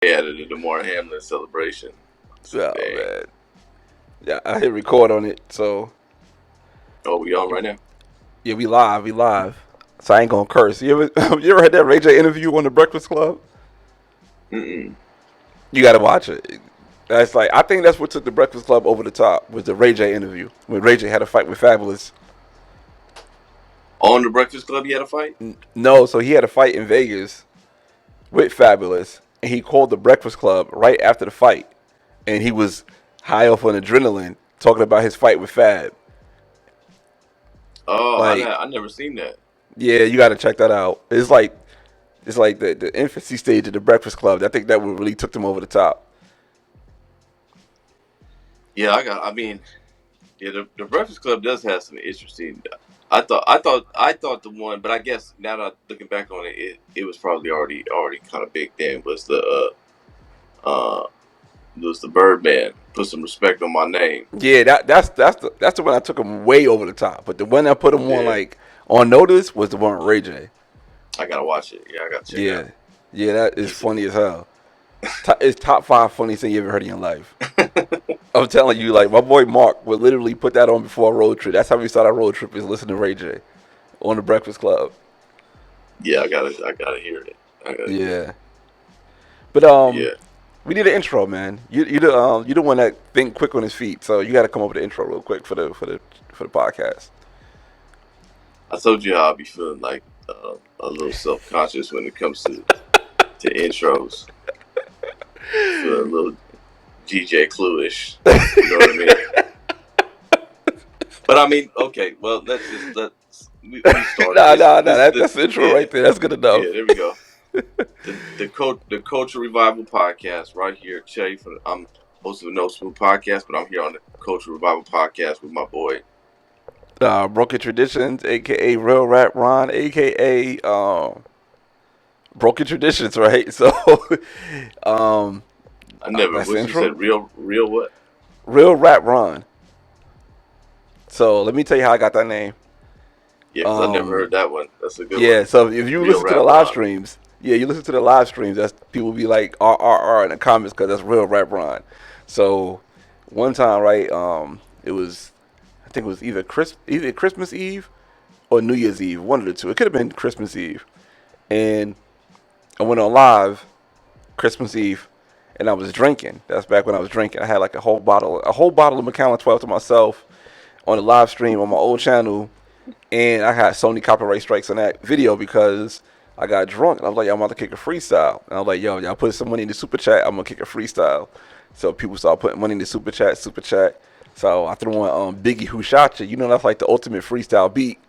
They added it to more Hamlin celebration. So Oh dang. man, yeah, I hit record on it. So Oh, we on right now? yeah, we live. So I ain't gonna curse. You ever you ever had that Ray J interview on the Breakfast Club? Mm-mm. You gotta watch it. That's like I think that's what took the Breakfast Club over the top was the Ray J interview when Ray J had a fight with Fabulous. On the Breakfast Club, you had a fight? No, so he had a fight in Vegas with Fabulous, and he called the Breakfast Club right after the fight, and he was high off on adrenaline talking about his fight with Fab. Oh, Like, I never seen that. yeah, you got to check that out. It's like the infancy stage of the Breakfast Club. I think that what really took them over the top. Yeah, I mean, yeah, the Breakfast Club does have some interesting. I thought the one, but I guess now that I'm looking back on it, it was probably already kind of big then. Was the Birdman? Put some respect on my name. Yeah, that's the one I took him way over the top. But the one that put him on Yeah, like on notice was the one with Ray J. I gotta watch it. Yeah, I gotta check it Yeah, out. yeah, that is He's funny as hell. It's top five funniest thing you ever heard in your life. I'm telling you, like my boy Mark would literally put that on before a road trip. That's how we started our road trip is listening to Ray J on the Breakfast Club. yeah, I gotta hear it. I gotta hear it. Yeah, but Yeah, we need an intro, man. You the one that think quick on his feet, so you got to come up with an intro real quick for the podcast. I told you how I be feeling like a little self conscious when it comes to intros. Feel a little GJ Clue-ish. You know what I mean? But I mean, okay. Well, we started Nah, this. nah, nah. This the That's the intro yeah right there. That's good yeah. enough. There we go. The Culture Revival podcast right here. Cherry from I'm host of the No Smooth podcast, but I'm here on the Culture Revival podcast with my boy. Broken Traditions, aka Real Rap Ron, aka Broken Traditions, right? So, um, I never. that's the What you intro. said? Real what? Real Rap Ron. So let me tell you how I got that name. Yeah, because I never Um, heard that one. That's a good one. yeah. So if you Real listen to the Rap live Ron. streams, yeah, you listen to the live streams. That's people be like R in the comments because that's Real Rap Ron. So one time, right? It was I think it was either Christmas Eve or New Year's Eve, one of the two. It could have been Christmas Eve, and I went on live Christmas Eve, and I was drinking. That's back when I was drinking. I had like a whole bottle of Macallan 12 to myself on the live stream on my old channel, and I had Sony copyright strikes on that video because I got drunk and I was like, yo, I'm about to kick a freestyle. And I was like, yo, y'all put some money in the super chat. I'm gonna kick a freestyle. So people started putting money in the super chat, super chat. So I threw on Biggie Who Shot You. You know that's like the ultimate freestyle beat.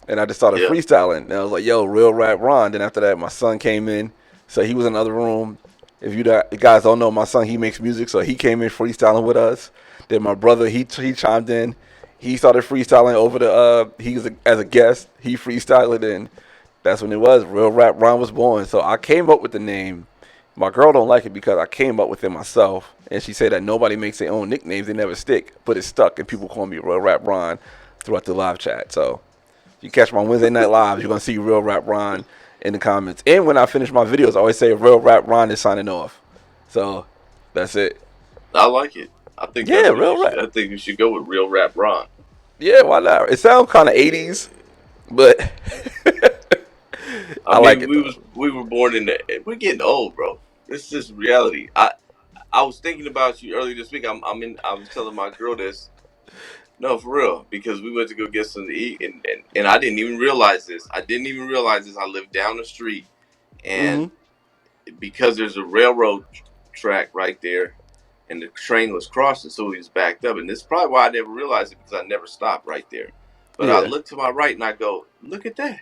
And I just started Yeah. freestyling. And I was like, yo, Real Rap Ron. Then after that, my son came in. So he was in another room. If you guys don't know, my son, he makes music. So he came in freestyling with us. Then my brother, he chimed in. He started freestyling over he was as a guest. He freestyled and that's when it was. Real Rap Ron was born. So I came up with the name. My girl don't like it because I came up with it myself. And she said that nobody makes their own nicknames. They never stick. But it stuck. And people call me Real Rap Ron throughout the live chat. So you catch my Wednesday night lives, you're gonna see Real Rap Ron in the comments. And when I finish my videos, I always say Real Rap Ron is signing off. So that's it. I like it. I think Yeah, that's what you Real should. Rap. I think you should go with Real Rap Ron. Yeah, why not? It sounds kind of 80s, but I I like mean, it though. we were born in the. We're getting old, bro. It's just reality. I was thinking about you earlier this week. I was telling my girl this. No, for real, because we went to go get something to eat, and I didn't even realize this. I didn't even realize this. I lived down the street, and Hmm. because there's a railroad track right there, and the train was crossing, so he was backed up. And this is probably why I never realized it because I never stopped right there. But I Yeah. look to my right and I go, look at that.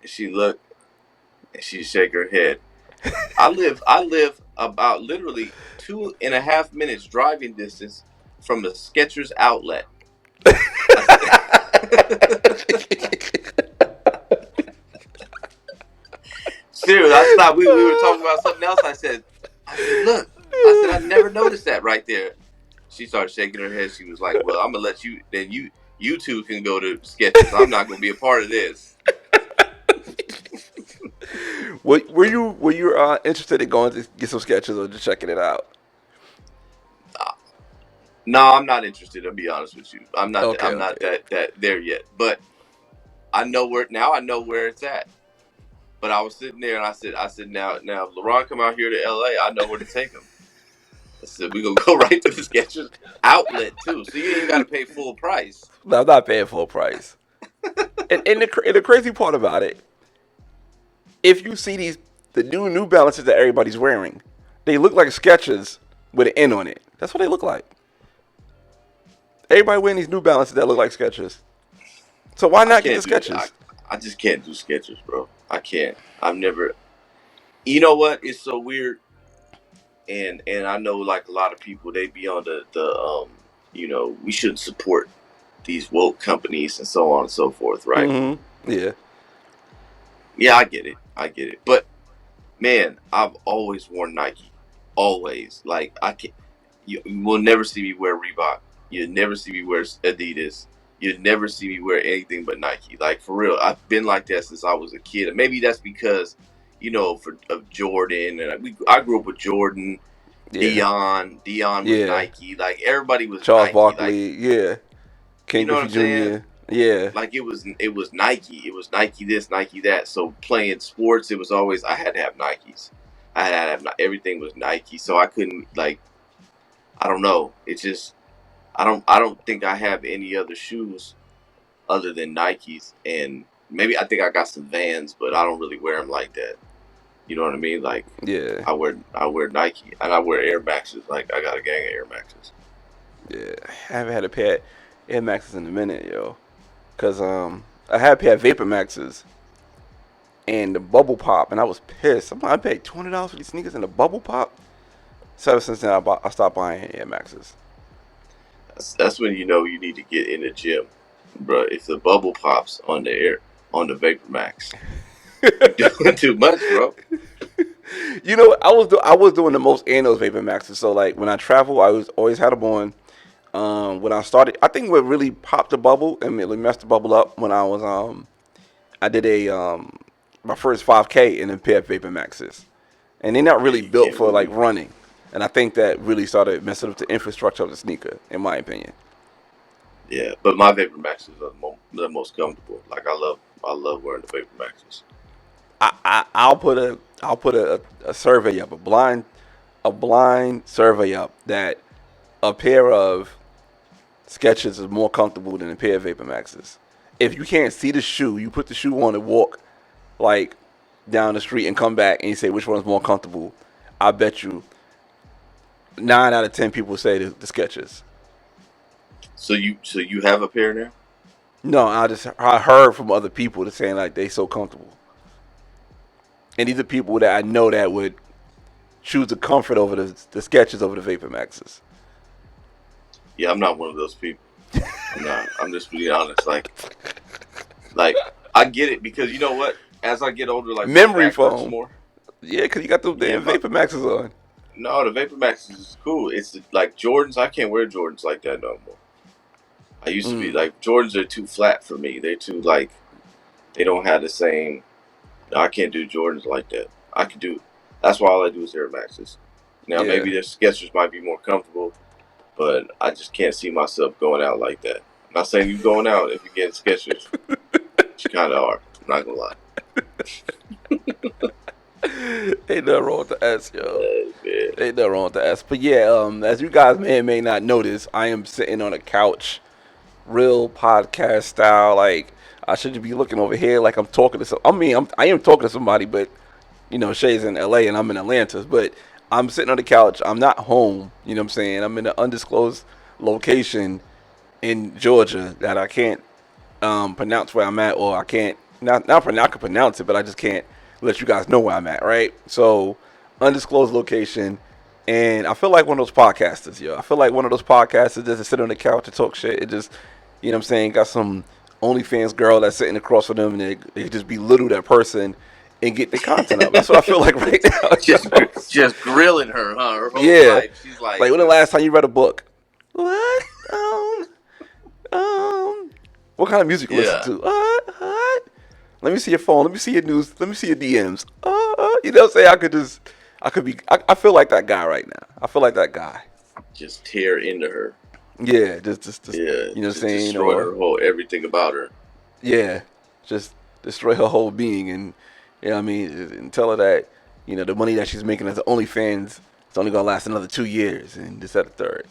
And she looked and she shake her head. I live about literally 2.5 minutes driving distance from the Skechers outlet. I Serious, I stopped. We were talking about something else. I said, look. I said, I never noticed that right there. She started shaking her head. She was like, well, I'm gonna let you. Then you two can go to Skechers. I'm not gonna be a part of this. Were you interested in going to get some sketches or just checking it out? No, I'm not interested. I'll be honest with you. I'm not. Okay, I'm not okay. that there yet. But I know where now. I know where it's at. But I was sitting there and I said, now if LeBron come out here to LA, I know where to take him. I said, we gonna go right to the Skechers outlet too, so you ain't even got to pay full price. No, I'm not paying full price. And the crazy part about it, if you see the New Balances that everybody's wearing, they look like Skechers with an N on it. That's what they look like. Everybody wearing these New Balances that look like Skechers. So why I not get the can't do. Skechers? I just can't do Skechers, bro. I can't. I've never. You know what? It's so weird, and I know like a lot of people they be on the we shouldn't support these woke companies and so on and so forth, right? Mm-hmm. Yeah. Yeah, I get it. I get it. But man, I've always worn Nike. Always. Like I can you will never see me wear Reebok. You'll never see me wear Adidas. You'll never see me wear anything but Nike. Like for real. I've been like that since I was a kid. And maybe that's because, of Jordan and I grew up with Jordan, Yeah. Dion. Dion was Yeah. Nike. Like everybody was Charles Nike. Like Barkley. Yeah. you Ken know what Griffey I'm saying? Jr. Yeah. Like it was Nike. It was Nike this, Nike that. So playing sports, it was always I had to have Nikes. I had to have everything was Nike. So I couldn't like I don't know. It's just I don't think I have any other shoes other than Nikes, and maybe I think I got some Vans, but I don't really wear them like that. You know what I mean? Like Yeah. I wear Nike and I wear Air Maxes. Like I got a gang of Air Maxes. Yeah. I haven't had a pair of Air Maxes in a minute, yo. Cause I had a pair of Vapor Maxes and the bubble pop, and I was pissed. I paid $20 for these sneakers and the bubble pop. So ever since then, I stopped buying Air Maxes. That's when you know you need to get in the gym, bro. If the bubble pops on the Vapor Max, you're doing too much, bro. You know, I was doing the most in those Vapor Maxes. So like when I travel, I was always had them on. When I started, I think what really popped the bubble and really messed the bubble up when I did my first 5K in a pair of Vapor Maxes, and they're not Yeah, really you built can't for like move. running. And I think that really started messing up the infrastructure of the sneaker, in my opinion. Yeah, but my Vapor Maxes are the most comfortable. Like I love wearing the Vapor Maxes. I'll put a survey up, a blind survey up that a pair of Skechers is more comfortable than a pair of Vapor Maxes. If you can't see the shoe, you put the shoe on and walk like down the street and come back and you say which one is more comfortable. I bet you 9 out of 10 people say the Skechers. So you have a pair now? No, I heard from other people that saying like they so comfortable, and these are people that I know that would choose the comfort over the Skechers over the Vapor Maxes. Yeah, I'm not one of those people. I'm not. I'm just being honest. Like I get it because you know what? As I get older, like my Memory back hurts foam, more. yeah, because you got those Yeah, damn Vapor Maxes on. no, the Vapor Max is cool. It's like Jordans. I can't wear Jordans like that no more. I used to be Mm. like Jordans are too flat for me. They're too like they don't have the same. I can't do Jordans like that. I can do. That's why all I do is Air Maxes. Now Yeah, maybe their Skechers might be more comfortable, but I just can't see myself going out like that. I'm not saying you going out if you get Skechers. You kind of are. I'm not gonna lie. ain't nothing wrong with the S, yo. Yeah. Ain't nothing wrong with the S. But yeah, as you guys may or may not notice, I am sitting on a couch, real podcast style. Like I should be looking over here like I'm talking to some. I am talking to somebody, but Shay's in LA and I'm in Atlanta. But I'm sitting on the couch. I'm not home. You know what I'm saying? I'm in an undisclosed location in Georgia that I can't pronounce where I'm at, or I can't not I can pronounce it, but I just can't let you guys know where I'm at, right? So undisclosed location, and I feel like one of those podcasters, yo. I feel like one of those podcasters just sit on the couch and talk shit. It just, what I'm saying, got some OnlyFans girl that's sitting across from them, and they just belittle that person and get the content up. That's what I feel like right now, just yo. just grilling her, huh? Her whole Yeah, life. She's like, like when the last time you read a book? What? Um, what kind of music you listen yeah. to? What? Let me see your phone. Let me see your news. Let me see your DMs. You know what I'm saying? I could be. I feel like that guy right now. I feel like that guy. Just tear into her. Yeah, just Yeah, you know what I'm just saying? destroy Or her whole everything about her. yeah, just destroy her whole being, and you know what I mean, and tell her that the money that she's making as OnlyFans is only gonna last another 2 years, and this at the third.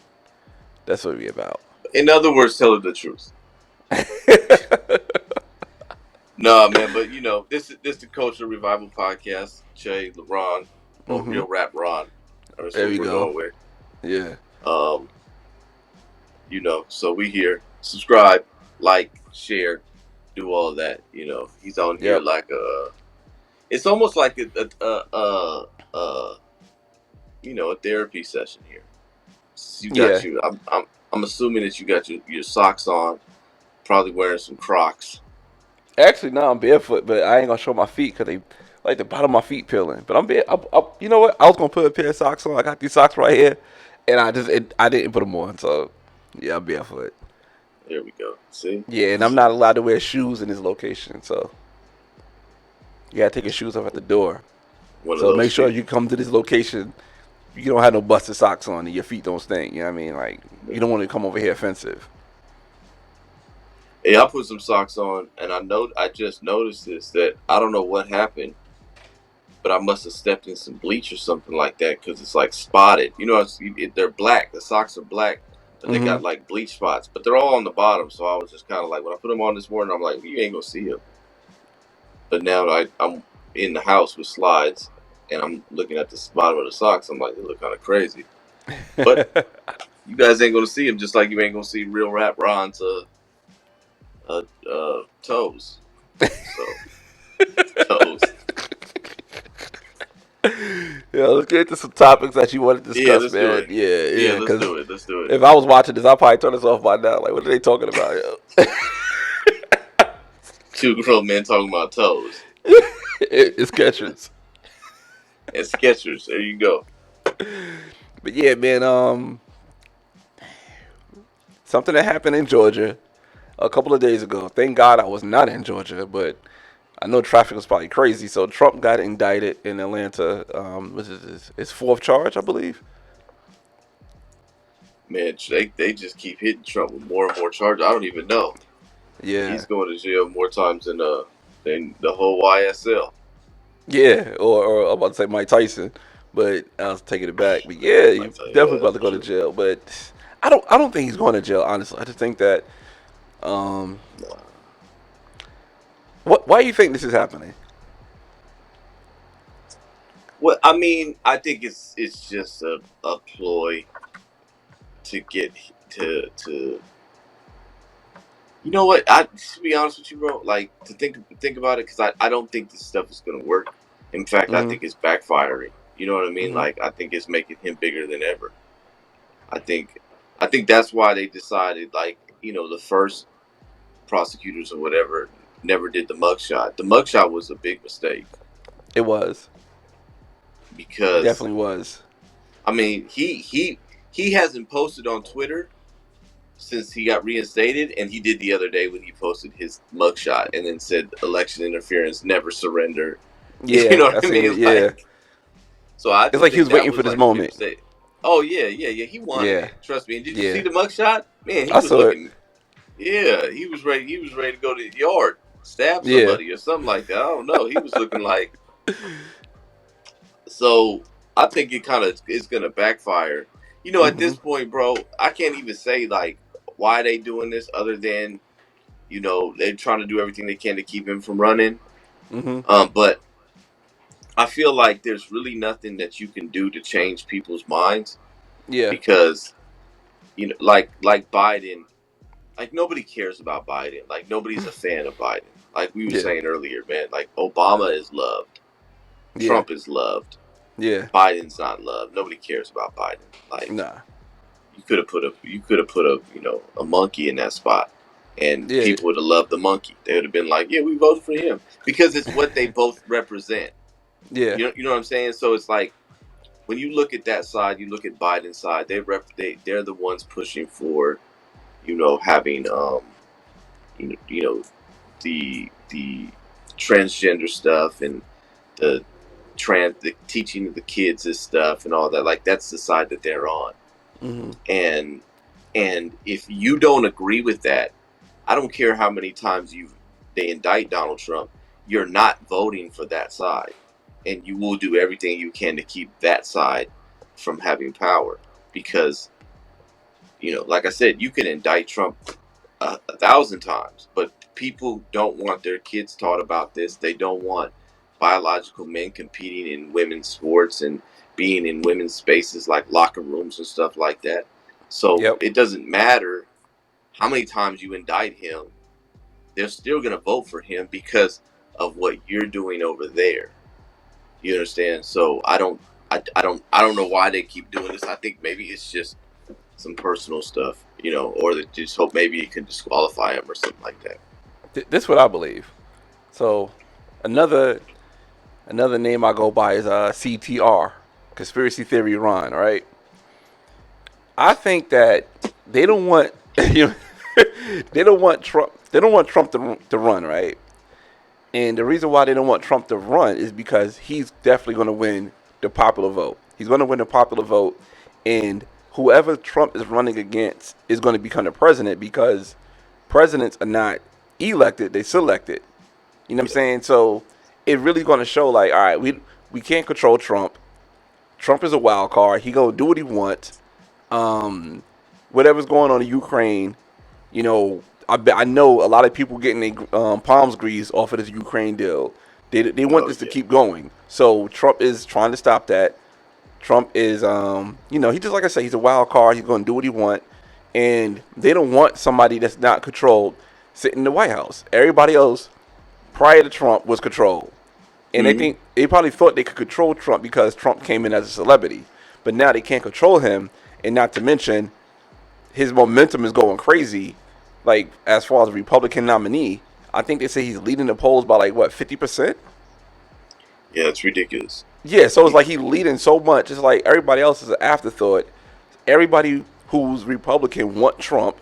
That's what it be about. In other words, tell her the truth. No, man, but this the Culture Revival podcast. Jay, LeBron, or Mhm. Real Rap Ron. That's There what we we're go. going with. Yeah. Um, so we here. Subscribe, like, share, do all of that. He's on here Yep. like it's almost like a therapy session here. You got Yeah. you. I'm assuming that you got your socks on, probably wearing some Crocs. Actually, no, I'm barefoot, but I ain't gonna show my feet because they like the bottom of my feet peeling. But I'm bare. You know what? I was gonna put a pair of socks on. I got these socks right here, and I didn't put them on. So yeah, I'm barefoot. There we go. See, Yeah, and I'm not allowed to wear shoes in this location. So you gotta take your shoes off at the door. one of So those make sure people. you come to this location. You don't have no busted socks on and your feet don't stink. You know what I mean? Like you don't want to come over here offensive. Hey, I put some socks on, and I just noticed this that I don't know what happened, but I must have stepped in some bleach or something like that because it's like spotted. They're black. The socks are black, but they Mm-hmm. got like bleach spots, but they're all on the bottom. So I was just kind of like, when I put them on this morning, I'm like, you ain't gonna see them. But now I'm in the house with slides, and I'm looking at the bottom of the socks. I'm like, they look kind of crazy. But you guys ain't gonna see them, just like you ain't gonna see Real Rap Ron's toes. So toes. Yeah, let's get into some topics that you want to Yeah, discuss, let's do man. it. Yeah, Yeah, yeah. let's Because do it. Let's do it. if I was watching this, I'd probably turn this off by now. Like, what are they talking about? Yo? Two grown men talking about toes It's Skechers. and Skechers. There you go. But yeah, man. Something that happened in Georgia a couple of days ago. Thank God I was not in Georgia, but I know traffic was probably crazy. So Trump got indicted in Atlanta. This is his fourth charge, I believe. Man, they just keep hitting Trump with more and more charges. I don't even know. Yeah, He's going to jail more times than the whole YSL. yeah. Or I'm about to say Mike Tyson, but I was taking it back. But yeah, Like, he's definitely yeah, about that's to go to true. jail. But I don't think he's going to jail. Honestly, I just think that. Um, why do you think this is happening? Well, I mean, I think it's just a ploy to get to. You know what? To be honest with you, bro, like to think about it, because I don't think this stuff is gonna work. In fact, I Mm-hmm. think it's backfiring. You know what I mean? Mm-hmm. Like I think it's making him bigger than ever. I think I think that's why they decided, like, the first prosecutors or whatever never did the mugshot. The mugshot was a big mistake It was. It because definitely was. I mean he hasn't posted on Twitter since he got reinstated, and he did the other day when he posted his mugshot and then said election interference, never surrender. You Yeah, know I what I seen mean? it. Yeah, Like, so I it's just like he think was that waiting for was this like a big moment. mistake. Oh yeah, yeah, yeah. He wanted Yeah, it. Trust me. And did you see yeah. the mugshot? Man, he I was saw it. looking. Yeah, he was ready. He was ready to go to the yard, stab Yeah. somebody or something like that. I don't know. He was looking like. So I think it kind of is gonna backfire. At Mhm. this point, bro, I can't even say like why they doing this other than they're trying to do everything they can to keep him from running. Mhm. But I feel like there's really nothing that you can do to change people's minds Yeah. because like Biden, like nobody cares about Biden. Like nobody's a fan of Biden. Like we were Yeah. saying earlier, man. Like Obama is loved, Yeah. Trump is loved, Yeah. Biden's not loved. Nobody cares about Biden. Like Nah. you could have put a monkey in that spot, and Yeah. people would have loved the monkey. They would have been like, yeah, we voted for him because it's what they both represent. Yeah. You know what I'm saying? So it's like when you look at that side, you look at Biden's side. They're the ones pushing for having the transgender stuff and the the teaching the kids this stuff and all that. Like that's the side that they're on. Mhm. And if you don't agree with that, I don't care how many times they indict Donald Trump, you're not voting for that side, and you will do everything you can to keep that side from having power. Because like I said, you can indict Trump 1,000 times, but people don't want their kids taught about this. They don't want biological men competing in women's sports and being in women's spaces like locker rooms and stuff like that. So Yep. it doesn't matter how many times you indict him, they're still going to vote for him because of what you're doing over there. You understand? So I don't know why they keep doing this. I think maybe it's just some personal stuff, or they just hope maybe it can disqualify him or something like that. This is what I believe. So another another name I go by is CTR, conspiracy theory Ron. Right? I think that they don't want you know, they don't want Trump. They don't want Trump to run. Right? And the reason why they don't want Trump to run is because he's definitely going to win the popular vote. He's going to win the popular vote, and whoever Trump is running against is going to become the president because presidents are not elected; they selected. You know what I'm Yeah. saying? So it really going to show like, all right, we can't control Trump. Trump is a wild card. He gonna do what he wants. Um, whatever's going on in Ukraine, I know a lot of people getting their palms greased off of this Ukraine deal. They want Oh this to yeah. keep going. So Trump is trying to stop that. Trump is, he just like I said, he's a wild card. He's going to do what he wants, and they don't want somebody that's not controlled sitting in the White House. Everybody else prior to Trump was controlled, and Hmm. they probably thought they could control Trump because Trump came in as a celebrity, but now they can't control him, and not to mention his momentum is going crazy. Like as far as a Republican nominee, I think they say he's leading the polls by like what 50%. Yeah, it's ridiculous. Yeah, so it's He, like he's leading so much. It's like everybody else is an afterthought. Everybody who's Republican want Trump,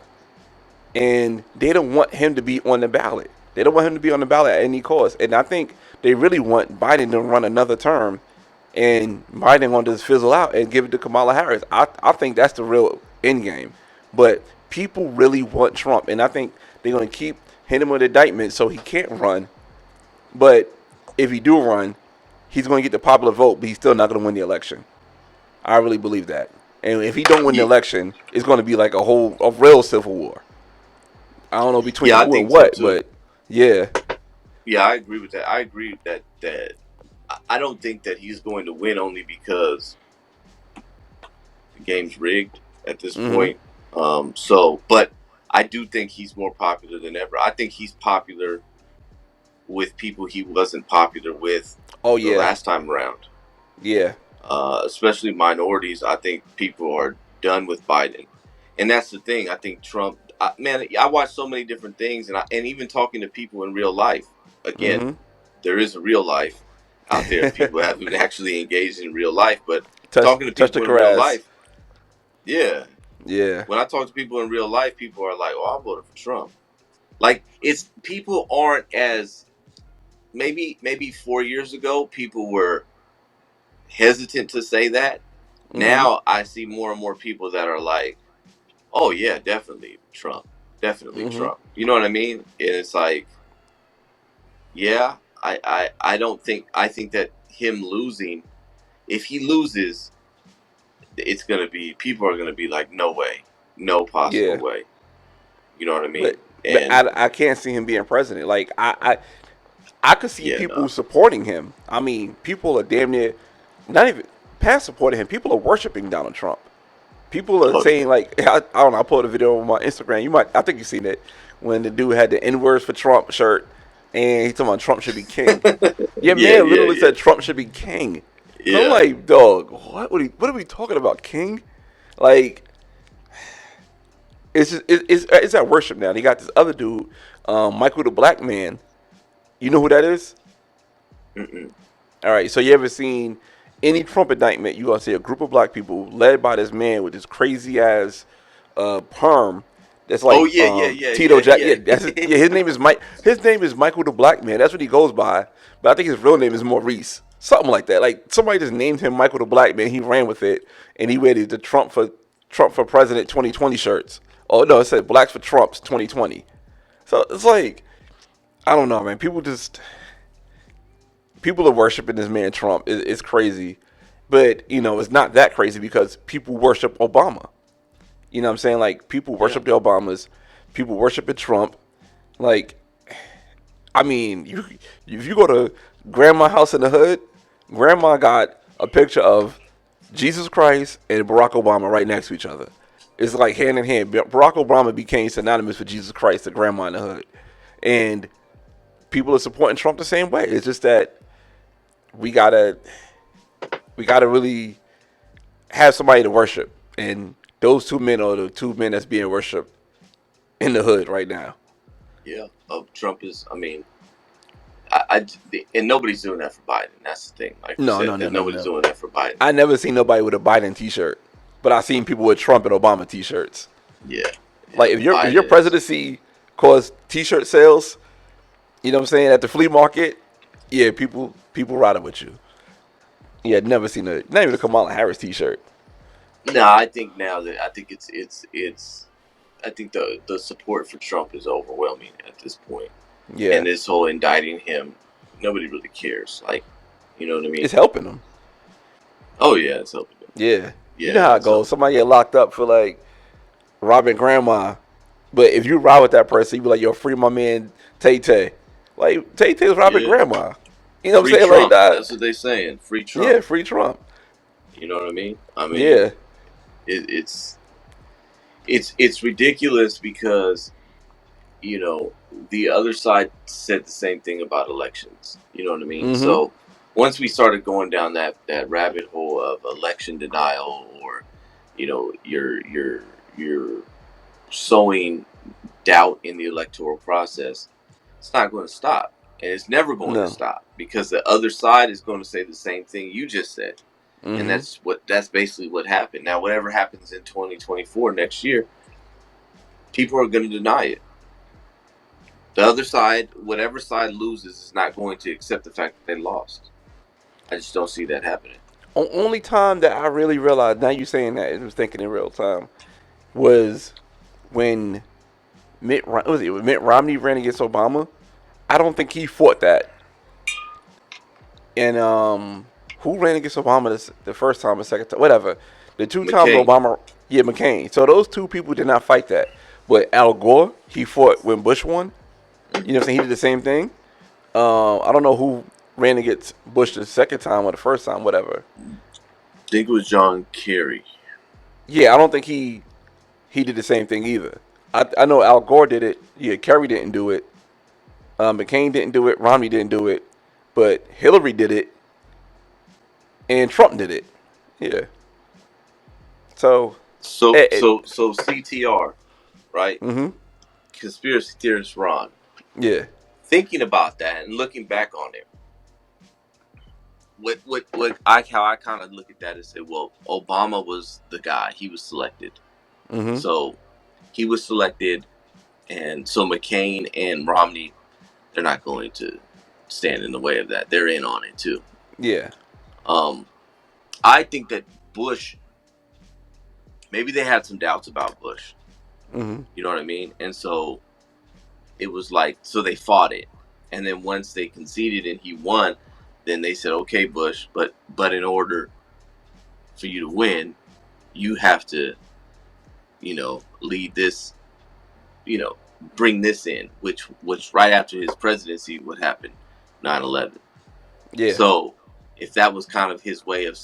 and they don't want him to be on the ballot. They don't want him to be on the ballot at any cost. And I think they really want Biden to run another term, and Biden going to just fizzle out and give it to Kamala Harris. I think that's the real end game. But people really want Trump, and I think they're going to keep hitting him with indictment so he can't run. But if he do run, he's going to get the popular vote, but he's still not going to win the election. I really believe that. And if he don't win the yeah, election, it's going to be like a real civil war. I don't know between yeah, I who and think so what, too. but yeah. Yeah, I agree with that. I agree that I don't think that he's going to win only because the game's rigged at this Mhm. point. But I do think he's more popular than ever. I think he's popular with people he wasn't popular with Oh the yeah. last time around. Yeah. Especially minorities. I think people are done with Biden, and that's the thing. I think Trump. Man, I watch so many different things, and even talking to people in real life. Again, Mhm. there is a real life out there. People haven't actually engaged in real life, but talking to touch the people in real grass. life, yeah. Yeah. When I talk to people in real life, people are like, "Oh, I voted for Trump." Like it's people aren't as maybe 4 years ago people were hesitant to say that. Mhm. Now I see more and more people that are like, "Oh yeah, definitely Mhm. Trump." You know what I mean? And it's like, yeah, I don't think I think that him losing, if he loses, it's gonna be people are gonna be like, "No way, no possible Yeah. way." You know what I But mean? but And I can't see him being president. Like I could see yeah, people no, supporting him. I mean, people are damn near not even past supporting him. People are worshiping Donald Trump. People are oh yeah, saying like I don't know. I put a video on my Instagram. I think you've seen it when the dude had the N words for Trump shirt and he's talking about Trump should be king. Your yeah, man yeah, literally yeah, said Trump should be king. I'm yeah. like, dog, what are we talking about, king? Like, it's at worship now. They got this other dude, Michael the Black Man. You know who that is? Mm-mm. All right. So you ever seen any Trump indictment? You gonna see a group of black people led by this man with this crazy ass perm. That's Oh like yeah, yeah, yeah, Tito yeah, Jack. Yeah, yeah. that's yeah. His name is Mike. His name is Michael the Black Man. That's what he goes by. But I think his real name is Maurice. something like that. Like somebody just named him Michael the Black Man. He ran with it, and he wear the Trump for President 2020 shirts. Oh no, it said Blacks for Trump's 2020. So it's like I don't know, man. People are worshiping this man Trump. It's crazy, but it's not that crazy because people worship Obama. You know what I'm saying? Like people Yeah. worship the Obamas, people worship Trump. Like I mean, if you go to grandma's house in the hood, grandma got a picture of Jesus Christ and Barack Obama right next to each other. It's like hand in hand. Barack Obama became synonymous with Jesus Christ to grandma in the hood, and people are supporting Trump the same way. It's just that we gotta we gotta really have somebody to worship, and those two men are the two men that's being worshipped in the hood right now. Yeah. Trump is. I mean, and nobody's doing that for Biden. That's the thing. Like you No, no, said, no, that no, nobody's no. doing that for Biden. I never seen nobody with a Biden T-shirt, but I seen people with Trump and Obama T-shirts. Yeah. Yeah. Like if your Biden is. presidency caused T-shirt sales, you know what I'm saying, at the flea market, yeah, people riding with you. Yeah, never seen not even a Kamala Harris T-shirt. No, I think now that I think it's I think the support for Trump is overwhelming at this point, Yeah, and this whole indicting him, nobody really cares. Like, you know what I mean? it's helping them. Oh yeah, it's helping them. Yeah, you Yeah, know how it it's goes. helping. Somebody get locked up for like robbing grandma, but if you ride with that person, you be like, "Yo, free my man Tay Tay." Like Tay Tay was robbing Yeah, grandma. You know what I'm free saying? Like Trump. that. That's what they saying. Free Trump. Yeah, free Trump. You know what I mean? I mean, Yeah. it's it's ridiculous because the other side said the same thing about elections. You know what I mean? Mm-hmm. So once we started going down that rabbit hole of election denial, or you're sowing doubt in the electoral process, it's not going to stop, and it's never going to No. stop because the other side is going to say the same thing you just said, and Mm-hmm. that's basically what happened. Now, whatever happens in 2024 next year, people are going to deny it. The other side, whatever side loses, is not going to accept the fact that they lost. I just don't see that happening. Only time that I really realized, now you saying that, and was thinking in real time, was when Mitt Romney ran against Obama. I don't think he fought that. And who ran against Obama the first time, the second time, whatever. The two times McCain. Obama, yeah, McCain. So those two people did not fight that. But Al Gore, he fought when Bush won. You know what I'm saying? He did the same thing. I don't know who ran against Bush the second time or the first time, whatever. I think it was John Kerry. Yeah, I don't think he did the same thing either. I know Al Gore did it. Yeah, Kerry didn't do it. McCain didn't do it. Romney didn't do it. But Hillary did it, and Trump did it. Yeah. So, So it, so so CTR, right? mm-hmm. Conspiracy theorist Ron. Yeah. Thinking about that and looking back on it, how I kind of look at that is say, well, Obama was the guy. He was selected. Mm-hmm. So he was selected, and so McCain and Romney, they're not going to stand in the way of that. They're in on it too. Yeah. Um, I think that Bush, maybe they had some doubts about Bush. Mm-hmm. You know what I mean? And so it was like, so they fought it, and then once they conceded and he won, then they said, okay, Bush, but in order for you to win, you have to, lead this, bring this in, which right after his presidency would happen, 9/11. Yeah. So if that was kind of his way of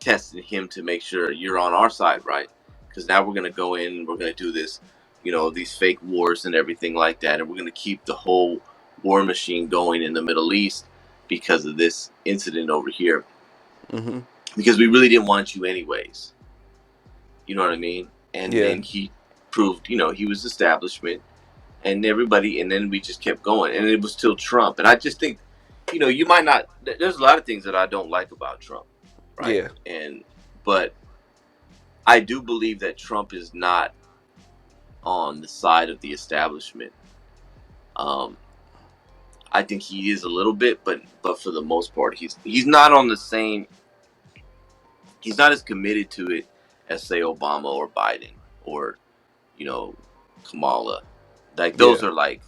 testing him to make sure you're on our side, right? Because now we're going to go in and we're going to do this, these fake wars and everything like that. And we're going to keep the whole war machine going in the Middle East because of this incident over here. Mm-hmm. Because we really didn't want you anyways. You know what I mean? And Yeah. then he proved, he was establishment and everybody. And then we just kept going. And it was still Trump. And I just think, you might not, there's a lot of things that I don't like about Trump. Right. Yeah. But I do believe that Trump is not on the side of the establishment. Um, I think he is a little bit, but for the most part, he's not on the same. He's not as committed to it as say Obama or Biden or you know Kamala. Like those Yeah, are like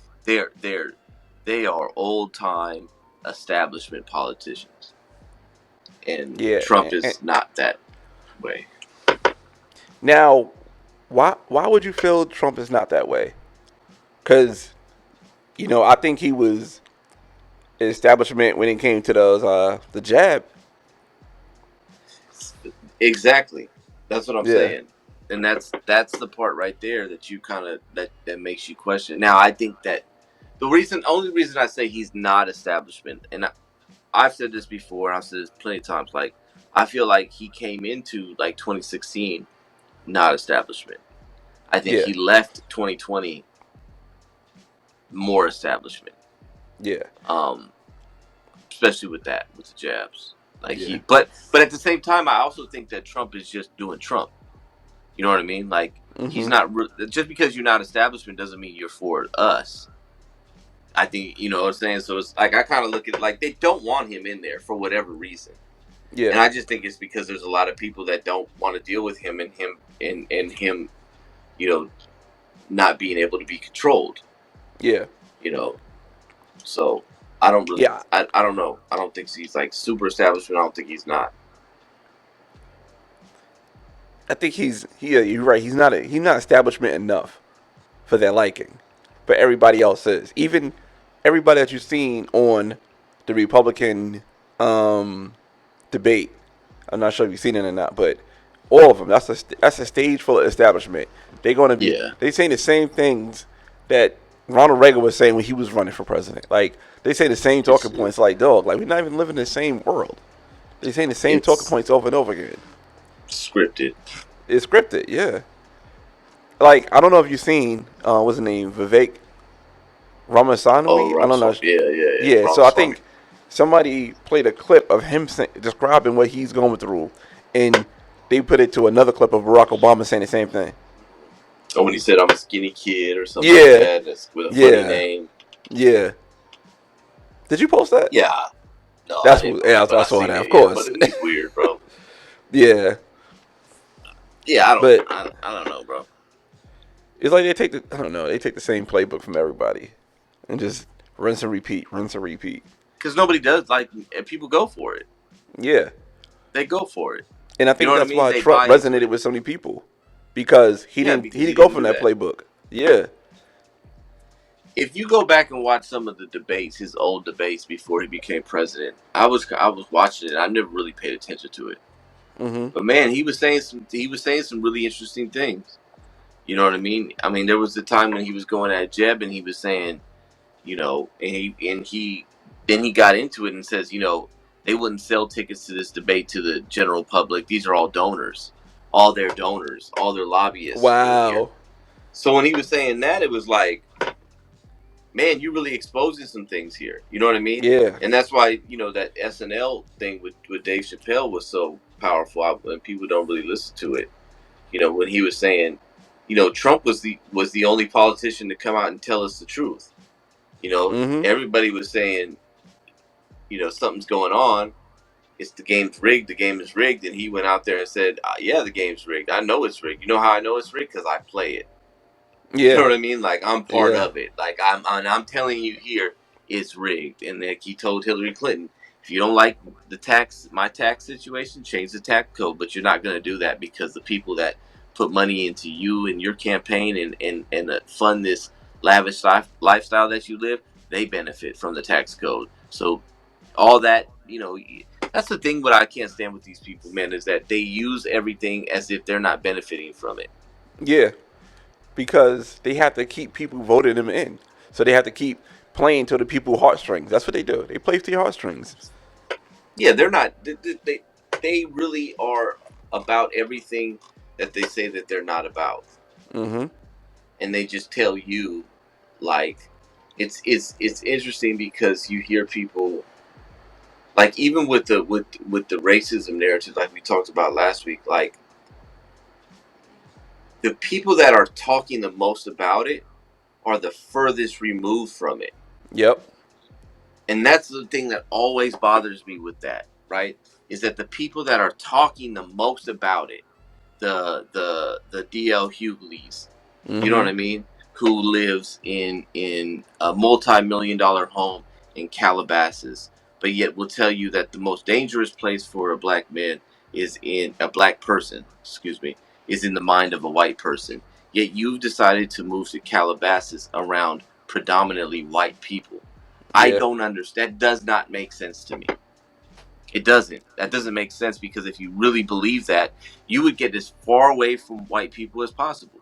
they are old time establishment politicians, and yeah. Trump And is not that way. now, why would you feel Trump is not that way? Because I think he was establishment when it came to the jab. Exactly, that's what I'm Yeah, saying, and that's the part right there that you kind of that makes you question. Now, I think that only reason I say he's not establishment, and I've said this before, and I've said this plenty of times. Like, I feel like he came into like 2016 not establishment. I think yeah, he left 2020 more establishment. yeah, Um, Especially with the jabs. Like yeah, but at the same time, I also think that Trump is just doing Trump. You know what I mean? Like he's hmm, not just because you're not establishment doesn't mean you're for us. I think you know what I'm saying. So it's like I kind of look at it like they don't want him in there for whatever reason. yeah, And I just think it's because there's a lot of people that don't want to deal with him and him, you know, not being able to be controlled. yeah, You know, so I don't really, yeah. I don't know. I don't think he's like super establishment. I don't think he's not. I think you're right. He's not establishment enough for their liking, but everybody else is. Even everybody that you've seen on the Republican um, debate. I'm not sure if you've seen it or not, but all of them. That's a stage full of establishment. They're going to be Yeah, they saying the same things that Ronald Reagan was saying when he was running for president. Like they say the same talking it's points. Like dog, like we're not even living in the same world. They saying the same talking it's points over and over again. scripted. It's scripted, yeah. Like I don't know if you've seen what's his name, Vivek Oh, Ramaswamy. I don't know. Ramaswamy. Yeah. Yeah, so I Ramaswamy. think somebody played a clip of him describing what he's going through, and they put it to another clip of Barack Obama saying the same thing. Oh, when he said I'm a skinny kid or something like Yeah, that, that's with a funny yeah, name. yeah. Did you post that? Yeah. No, I That's didn't what. post Yeah, it, but I I saw seen that. Of it. Yeah, but course. he's weird, bro. Yeah, Yeah, but I don't know, bro. it's like they take the. I don't know. They take the same playbook from everybody, and just rinse and repeat, rinse and repeat. Because nobody does like, and people go for it. Yeah, They go for it. and I You know think what I that's mean? why They Trump buy into resonated it. with so many people because he Yeah, didn't he because he didn't go didn't from do that that. playbook. Yeah. If you go back and watch some of the debates, his old debates before he became president, I was watching it. I never really paid attention to it, Mhm. but man, he was saying some really interesting things. You know what I mean? I mean, there was a time when he was going at Jeb and he was saying, you know, and he then he got into it and says, you know, they wouldn't sell tickets to this debate to the general public. These are all their donors, all their lobbyists in here. Wow. So when he was saying that, it was like, man, you're really exposing some things here. You know what I mean? Yeah. And that's why you know that SNL thing with Dave Chappelle was so powerful. And people don't really listen to it. You know when he was saying, you know, Trump was the only politician to come out and tell us the truth. You know, Mhm. everybody was saying, you know, something's going on. It's the game's rigged. The game is rigged. And he went out there and said, yeah, the game's rigged. I know it's rigged. You know how I know it's rigged? Because I play it. You know Yeah. what I mean? Like I'm part Yeah. of it. Like I'm telling you here, it's rigged. And like he told Hillary Clinton, if you don't like my tax situation, change the tax code. But you're not going to do that because the people that put money into you and your campaign and fund this lavish lifestyle that you live, they benefit from the tax code. So all that, you know, that's the thing. What I can't stand with these people, man, is that they use everything as if they're not benefiting from it. Yeah. Because they have to keep people voting them in, so they have to keep playing to the people heartstrings. That's what they do. They play to your heartstrings. Yeah, they're not. They really are about everything that they say that they're not about, Mhm. and they just tell you like it's interesting because you hear people like even with the racism narrative like we talked about last week, like the people that are talking the most about it are the furthest removed from it. Yep. And that's the thing that always bothers me with that, right? Is that the people that are talking the most about it, the DL Hugleys, you know what Mm-hmm. I mean? Who lives in a multi-million-dollar home in Calabasas, but yet will tell you that the most dangerous place for a black man is in a black person, excuse me, is in the mind of a white person. Yet you've decided to move to Calabasas around predominantly white people. I Yeah. don't understand. That does not make sense to me. It doesn't. That doesn't make sense because if you really believe that, you would get as far away from white people as possible.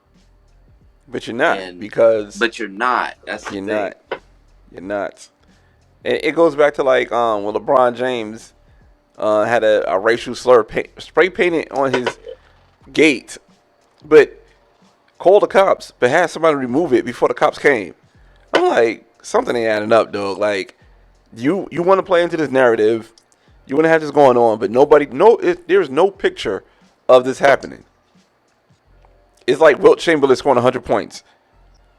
But you're not, And because but you're not. That's the you're thing. not. You're not. It goes back to like when LeBron James had a racial slur spray painted on his gate, but called the cops, but had somebody remove it before the cops came. I'm like, something ain't adding up, dog. Like, you want to play into this narrative, you want to have this going on, but there's no picture of this happening. It's like Wilt Chamberlain scoring 100 points.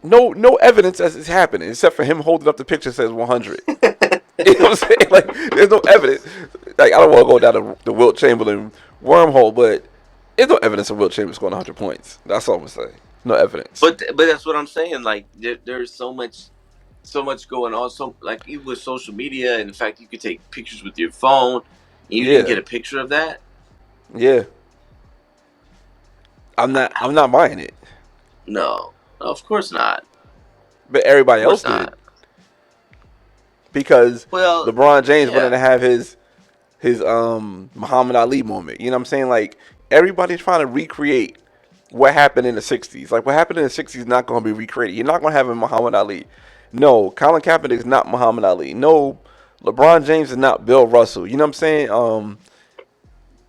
No evidence as it's happening, except for him holding up the picture that says 100. You know what I'm saying? Like, there's no evidence. Like, I don't want to go down the Wilt Chamberlain wormhole, but there's no evidence of Wilt Chamberlain scoring 100 points. That's all I'm saying. No evidence. But that's what I'm saying. Like there's so much going on. So like even with social media, and in fact, you could take pictures with your phone. And you didn't Yeah, get a picture of that. yeah. I'm not buying it, No, of course not. but Of everybody else course did not. because Well, LeBron James wanted yeah. to have his Muhammad Ali moment. You know what I'm saying? Like, everybody's trying to recreate what happened in the 60s. Like, what happened in the 60s is not going to be recreated. You're not going to have a Muhammad Ali. No, Colin Kaepernick is not Muhammad Ali. No, LeBron James is not Bill Russell. You know what I'm saying?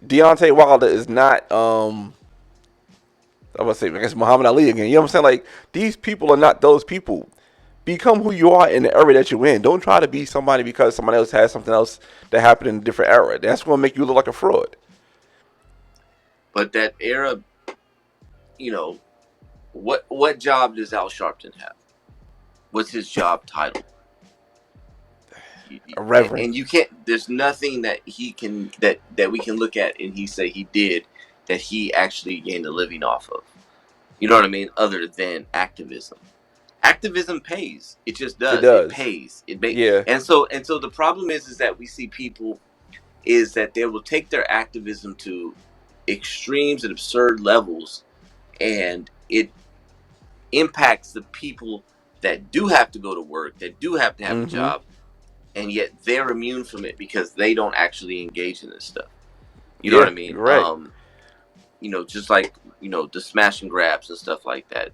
Deontay Wilder is not I'm gonna say, I guess, Muhammad Ali again. You know what I'm saying? Like, these people are not those people. Become who you are in the era that you're in. Don't try to be somebody because somebody else has something else that happened in a different era. That's gonna make you look like a fraud. But that era, you know, what job does Al Sharpton have? What's his job title? A reverend. And you can't. There's nothing that he can that we can look at and he say he did that he actually gained a living off of. You know what I mean? Other than activism. Activism pays. It just It does. It does. pays. It make Yeah. and so the problem is that we see people is that they will take their activism to extremes and absurd levels, and it impacts the people that do have to go to work, that do have to have a Mm-hmm. job, and yet they're immune from it because they don't actually engage in this stuff. You know what Yeah. I mean? You're right. Just like the smash and grabs and stuff like that.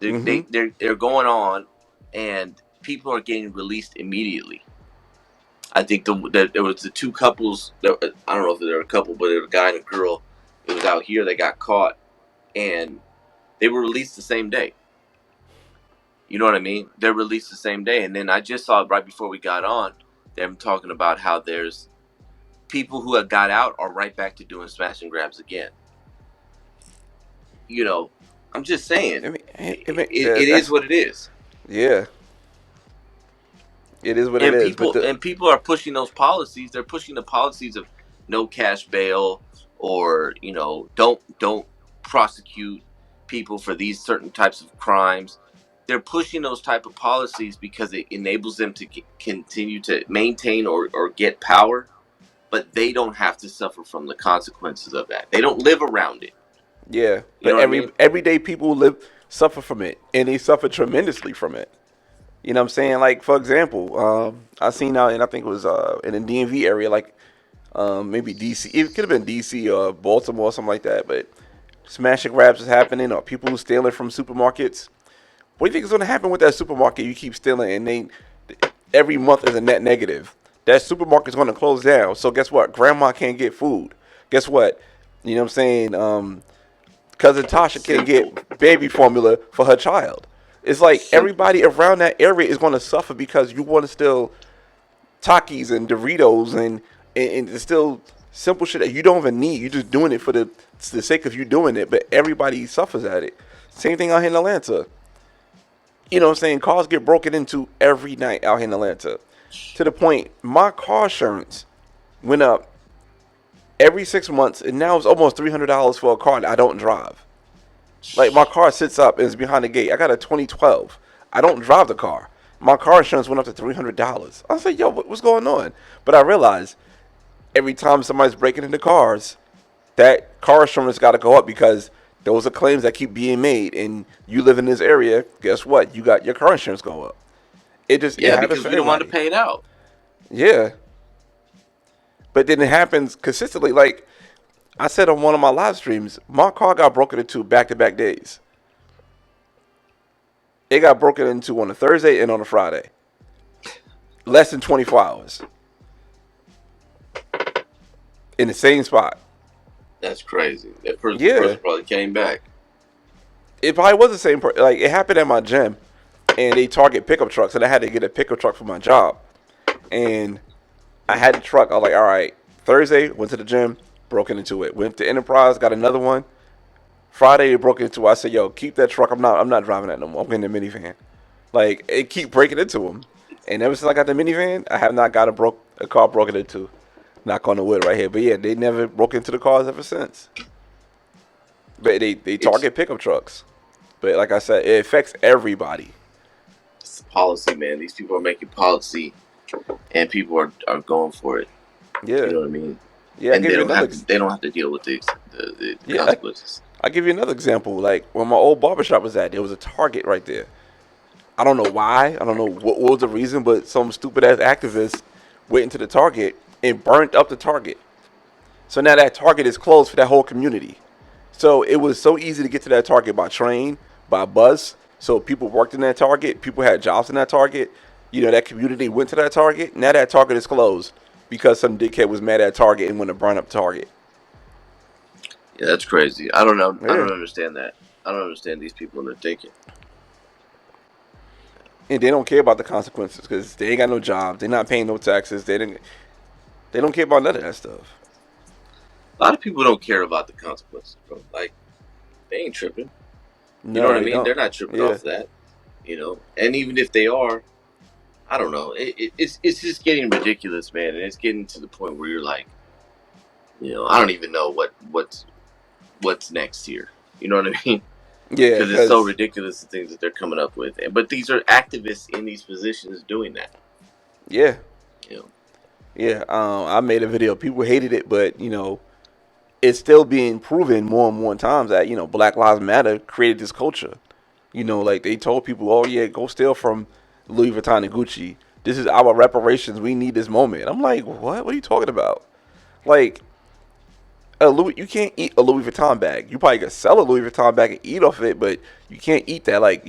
Mm-hmm. They're going on, and people are getting released immediately. I think there was the two couples. I don't know if there were a couple, but there was a guy and a girl. It was out here. They got caught, and they were released the same day. You know what I mean? They're released the same day, and then I just saw right before we got on them talking about how there's people who have got out are right back to doing smash and grabs again. You know, I'm just saying, it is That's what it is. yeah. It is what it And is. But people are pushing those policies. They're pushing the policies of no cash bail, or don't prosecute people for these certain types of crimes. They're pushing those type of policies because it enables them to continue to maintain or get power, but they don't have to suffer from the consequences of that. They don't live around it. yeah, You but know what I mean? everyday people suffer from it, and they suffer tremendously from it. You know what I'm saying? Like, for example, I seen out, and I think it was in the DMV area, like maybe DC. It could have been DC or Baltimore or something like that. But smash and grabs is happening, or people who stealing from supermarkets. What do you think is going to happen with that supermarket you keep stealing, and every month is a net negative? That supermarket's going to close down. So guess what? Grandma can't get food. Guess what? You know what I'm saying? Cousin Tasha can't Simple. get baby formula for her child. It's like Simple. everybody around that area is going to suffer because you want to steal Takis and Doritos and it's still simple shit that you don't even need. You're just doing it for the sake of you doing it, but everybody suffers at it. Same thing out here in Atlanta. You know what I'm saying? Cars get broken into every night out here in Atlanta. to the point my car insurance went up every 6 months, and now it's almost $300 for a car that I don't drive. Like my car sits up and is behind the gate. I got a 2012. I don't drive the car. My car insurance went up to $300. I was like, yo, what's going on? But I realized every time somebody's breaking into cars, that car insurance got to go up because those are claims that keep being made. And you live in this area, guess what? You got your car insurance go up. It Yeah, happens because for we don't want to everybody. pay it out. Yeah, but then it happens consistently. Like I said on one of my live streams, my car got broken into back to back days. It got broken into on a Thursday and on a Friday. Less than 24 hours in the same spot. That's crazy. The Yeah, person probably came back. it probably was the same. Like it happened at my gym, and they target pickup trucks, and I had to get a pickup truck for my job. And I had the truck. I was like, all right. Thursday went to the gym, broken into it. Went to Enterprise, got another one. Friday they broke into it. I said, yo, keep that truck. I'm not driving that no more. I'm getting the minivan. Like it keep breaking into them. And ever since I got the minivan, I have not got a car broken into. Knock on the wood right here. But yeah, they never broke into the cars ever since. But they It's target pickup trucks. But like I said, it affects everybody. It's policy, man. These people are making policy, and people are going for it. You Yeah. know what I mean? Yeah, I And give you another they don't have to deal with the yeah, consequences. I'll give you another example. Like where my old barbershop was at, there was a Target right there. I don't know why. I don't know what was the reason, but some stupid ass activist went into the Target and burnt up the Target. So now that Target is closed for that whole community. So it was so easy to get to that Target by train, by bus. So people worked in that Target. People had jobs in that Target. You know, that community went to that Target. Now that Target is closed because some dickhead was mad at Target and went to burn up Target. Yeah, that's crazy. I don't know. I Yeah. don't understand that. I don't understand these people and their thinking. And they don't care about the consequences because they ain't got no job. They're not paying no taxes. They don't care about none of that stuff. A lot of people don't care about the consequences, bro. Like they ain't tripping. You know No, what I they mean? don't. They're not tripping Yeah. off that. You know, and even if they are, I don't know. It's just getting ridiculous, man, and it's getting to the point where you're like, I don't even know what's next here. You know what I mean? Yeah, Because it's so because ridiculous the things that they're coming up with. But these are activists in these positions doing that. yeah, You know, yeah. I made a video. People hated it, but it's still being proven more and more times that Black Lives Matter created this culture. Like they told people, oh yeah, go steal from Louis Vuitton and Gucci. This is our reparations. We need this moment. I'm like, what? What are you talking about? Like, you can't eat a Louis Vuitton bag. You probably could sell a Louis Vuitton bag and eat off it, but you can't eat that. Like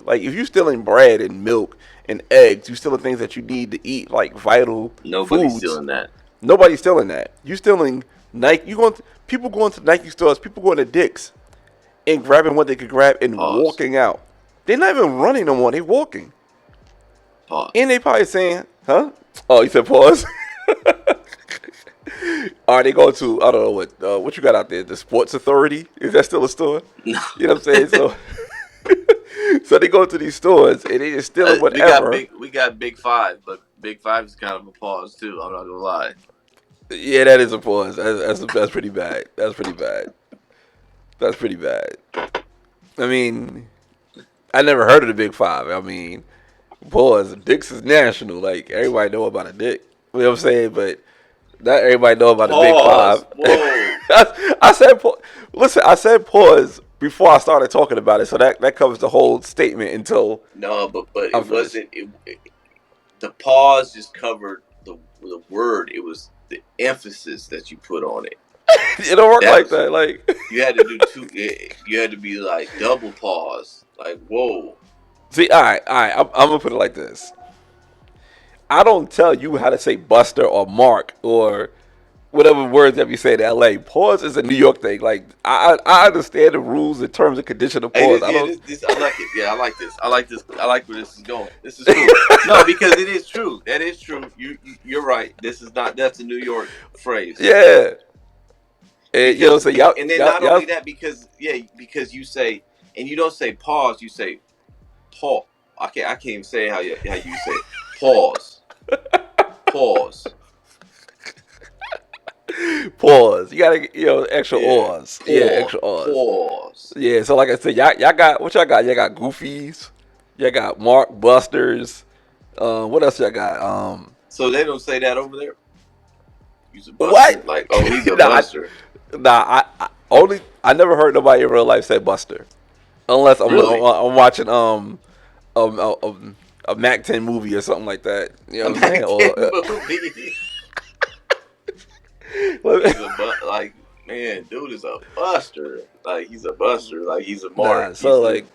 like if you're stealing bread and milk and eggs, you stealing things that you need to eat, like vital nobody's foods. stealing that. Nobody's stealing that. You stealing Nike. People going to Nike stores. People going to Dick's and grabbing what they could grab and Pause. walking out. They're not even running no more. They walking, Pause. and they probably saying, "Huh? Oh, you said pause." Are they going to? I don't know what you got out there. The Sports Authority, is that still a store? No. You know what I'm saying? So, so they go to these stores and they just stealing we got whatever. big five, but big five is kind of a pause too. I'm not gonna lie. Yeah, that is a pause. That's pretty bad. That's pretty bad. That's pretty bad. I mean, I never heard of the Big Five. I mean, pause. Dick's is national. Like everybody know about a dick. You know what I'm saying? But not everybody know about the Big Pause. Five. Whoa. I said, listen, I said pause before I started talking about it, so that covers the whole statement until No, but I'm it finished. wasn't. The pause just covered the word. It was the emphasis that you put on it. It don't work That like was that. Like, you had to do two. You had to be like double pause. Like whoa. see, all right. I'm gonna put it like this. I don't tell you how to say Buster or Mark or whatever words that we say in LA. Pause is a New York thing. Like I understand the rules and terms and conditions of Hey, pause. I don't. this I like it. Yeah, I like this. I like this. I like where this is going. This is cool. No, because it is true. That is true. You're right. This is not. That's a New York phrase. Yeah. And, Because so y'all, and then y'all, not y'all, only that, because you say, and you don't say pause. You say pause. I can't even say how you say it. Pause. Pause. Pause. You gotta, extra Yeah. O's. Yeah, extra O's. Pause. Yeah, so like I said, y'all got what y'all got? Y'all got Goofies. Y'all got Mark Busters. What else y'all got? So they don't say that over there. He's a buster. What? Like, oh, he's a nah, buster. I never heard nobody in real life say Buster, unless Really? I'm watching a Mac 10 movie or something like that. You know A what I'm saying? Mac 10 Or movie. He's a like, man, dude is a buster. Like, he's a buster. Like, he's a mark. nah. So He's a like,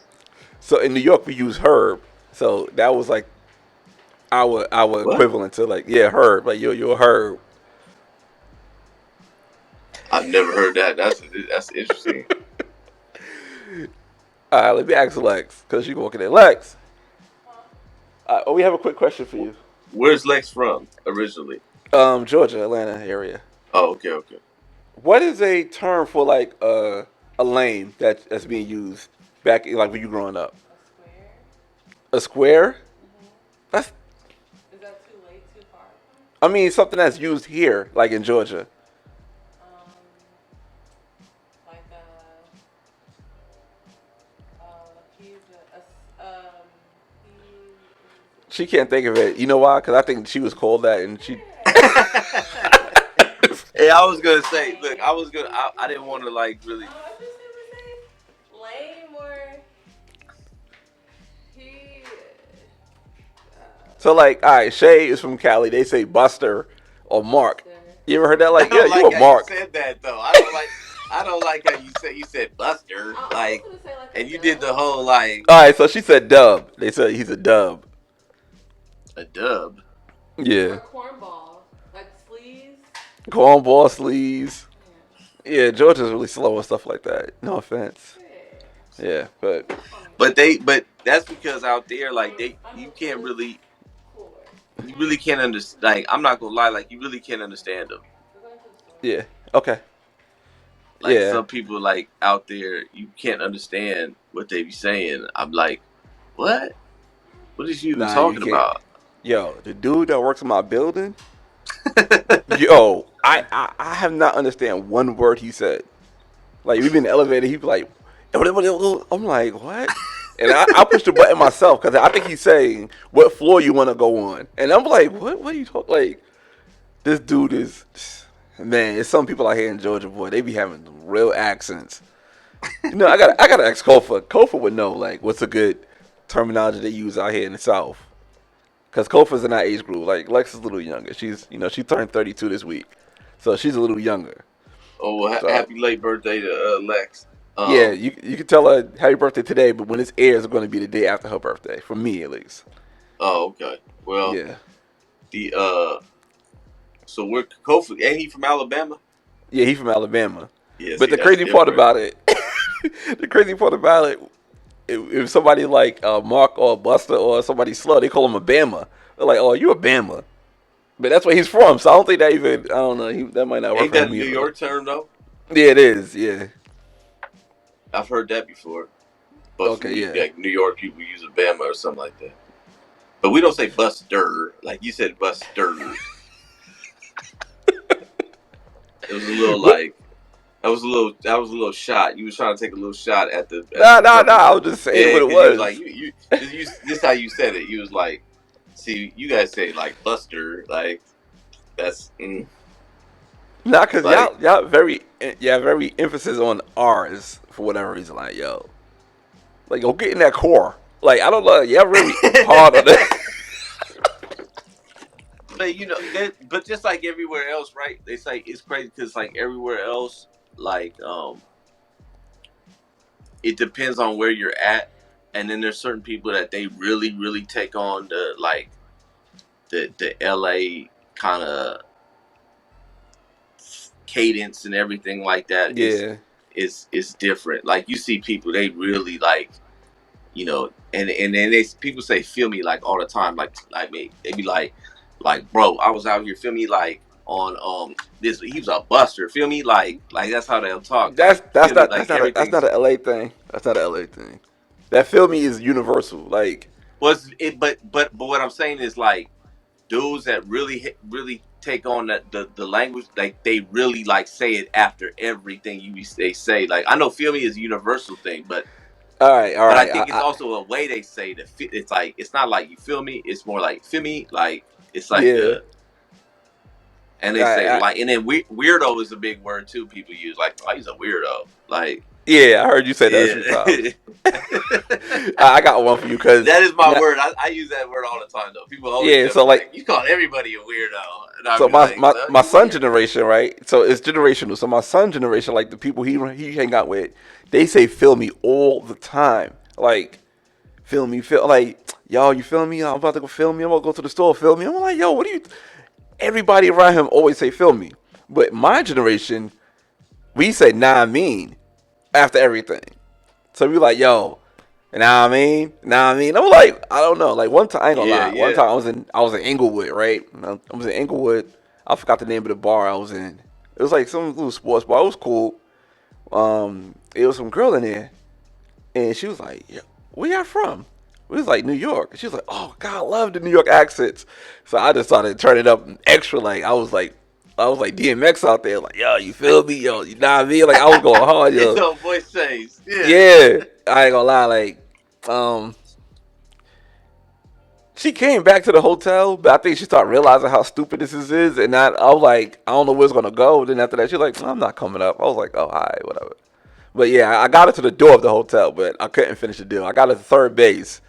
so in New York we use Herb. So that was like our what? equivalent to like, yeah, Herb. Like you're a Herb. I've never heard that. That's interesting. All right, let me ask Lex because she's walking in. Lex, we have a quick question for you. Where's Lex from originally? Georgia, Atlanta area. Oh, okay, okay. What is a term for like a lane that's being used back like when you growing up? A square? That's I mean something that's used here, like in Georgia. She can't think of it. You know why? Because I think she was called that, and she. Hey, I was gonna say, look, I didn't want to like really. So like, all right, Shay is from Cali. They say Buster or Mark. You ever heard that? I Like, yeah, don't you like a how you Mark. said that though. I don't like how you said Buster and you did the whole like All right, so she said Dub. They said he's a Dub. a dub. Yeah. Cornball sleeves. Yeah, Georgia's really slow and stuff like that. No offense. Yeah, but But that's because out there like you really can't understand. Like I'm not gonna lie, like you really can't understand them. yeah, okay, Like yeah. some people like out there, you can't understand what they be saying. I'm like, what? What is you even Nah, you talking can't. about? Yo, the dude that works in my building, yo, I have not understand one word he said. Like we been in the elevator, he be like, I'm like, what? And I pushed the button myself because I think he's saying what floor you want to go on, and I'm like, what? What are you talking? Like this dude is, man. It's some people out here in Georgia, boy. They be having real accents. I gotta ask Kofa. Kofa would know like what's a good terminology they use out here in the South. Cause Kofa's in that age group. Like Lex is a little younger. She turned 32 this week, so she's a little younger. Oh, well, So happy late birthday to Lex. yeah, you can tell her happy birthday today, but when this airs, it's going to be the day after her birthday. For me, at least. Oh, okay. Well, Yeah, the so we're Kofi, ain't he from Alabama? yeah, he's from Alabama. Yeah, But see, the that's crazy part different. about it, the crazy part about it, if somebody like Mark or Buster or somebody slow, they call him a Bama. They're like, oh, you a Bama. But that's where he's from, so I don't think that even. I don't know. That might not work Ain't for that him a New either. York term though? Yeah, it is. Yeah. I've heard that before. But for Okay. New, Yeah. like New York, people use a Bama or something like that. But we don't say Buster. Like you said, Buster. It was a little What? like that was a little shot. You was trying to take a little shot at Nah, the nah, nah. I term. was just saying Yeah, what it because you was like was. this how you said it. You was like, see, you guys say like Buster, like that's Nah, cause like y'all very emphasis on R's for whatever reason. Like yo, like go get in that core. Like I don't know, y'all really hard on that. but but just like everywhere else, right? It's like it's crazy because like everywhere else, like it depends on where you're at, and then there's certain people that they really take on the LA kind of cadence and everything like that Yeah, is different. Like you see people they really like and then they people say feel me like all the time like me they be like bro I was out here feel me like on this he was a buster feel me like that's how they'll talk that's like that's feel me not that's like not a that's not everything's an LA thing. That's not an LA thing. That feel me is universal. Like was it but what I'm saying is like dudes that really take on the language, like they really like say it after everything they say. Like I know "feel me" is a universal thing, All right, all but I right. think it's also a way they say that. It's like it's not like you feel me. It's more like feel me. Like it's like Yeah. and they say I, like, and then weirdo is a big word too. People use like, oh, he's a weirdo. Like yeah, I heard you say that a yeah. few times. I got one for you because That is my word. I use that word all the time though. People always yeah. tell me So like, like, you call everybody a weirdo, and I'll so be like, well, my you son weird. generation, right? So it's generational. So my son generation, like the people he hang out with, they say "feel me" all the time. Like feel me, feel like yo, you feel me? I'm about to go feel me. I'm about to go to the store. Feel me? I'm like yo, what do you? Everybody around him always say "feel me," but my generation, we say "nah, I mean" after everything. So we like yo. Nah, I mean, nah, I mean, I'm like, I don't know. Like one time, I ain't gonna Yeah, lie. One yeah. time I was in Inglewood, right? I was in Inglewood. I forgot the name of the bar I was in. It was like some little sports bar. It was cool. It was some girl in there, and she was like, yeah, "Where y'all from?" We was like New York. She was like, "Oh God, I love the New York accents." So I just started turning it up extra. Like I was like DMX out there. Like, yo, you feel me? Yo, you know what I mean? Like I was going hard, It's yo. all voice change. Yeah. Yeah, I ain't gonna lie. Like, um, she came back to the hotel, but I think she started realizing how stupid this is, and I was like, I don't know where it's gonna go. Then after that, she's like, I'm not coming up. I was like, oh, all right, whatever. But yeah, I got her to the door of the hotel, but I couldn't finish the deal. I got her to third base,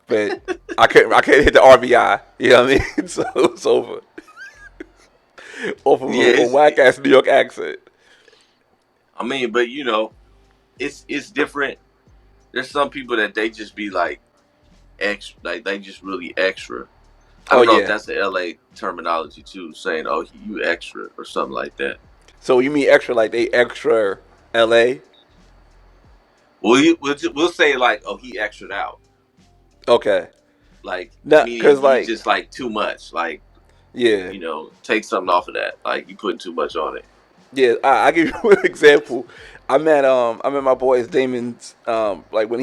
but I couldn't hit the RBI. You know what I mean? So it was over. Off of Yeah, a whack ass New York accent. I mean, but it's different. There's some people that they just be like extra, like they just really extra. I Oh don't know if yeah. that's the LA terminology too, saying, "Oh, you extra" or something like that. So you mean extra like they extra L.A.? We'll say like, "Oh, he extraed out," Okay. like Not meaning because he's like just like too much. Like yeah. take something off of that. Like you putting too much on it. Yeah, I give you an example. I'm at my boy's Damon's like when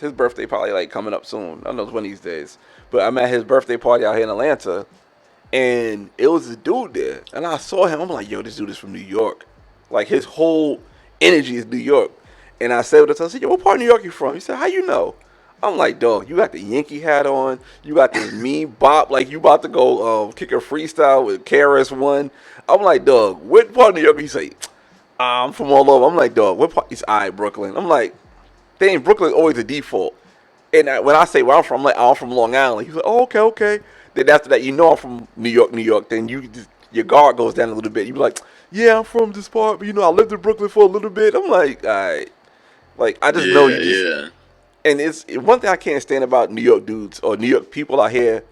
his birthday probably like coming up soon. I don't know it's one of these days. But I'm at his birthday party out here in Atlanta and it was a dude there. And I saw him, I'm like, yo, this dude is from New York. Like his whole energy is New York. And I said with him, I said, yo, what part of New York you from? He said, how you know? I'm like, dog, you got the Yankee hat on. You got this mean bop, like you about to go kick a freestyle with KRS One. I'm like, dog, what part of New York? He say, I'm from all over. I'm like, dog, what part? He's all right, Brooklyn. I'm like, dang, Brooklyn's always the default. And when I say where I'm from, I'm like, oh, I'm from Long Island. He's like, oh, okay, okay. Then after that, you know I'm from New York, New York. Then your guard goes down a little bit. You be like, yeah, I'm from this part, but I lived in Brooklyn for a little bit. I'm like, all right. Like, I just know Yeah, you just, yeah, and it's one thing I can't stand about New York dudes or New York people out here.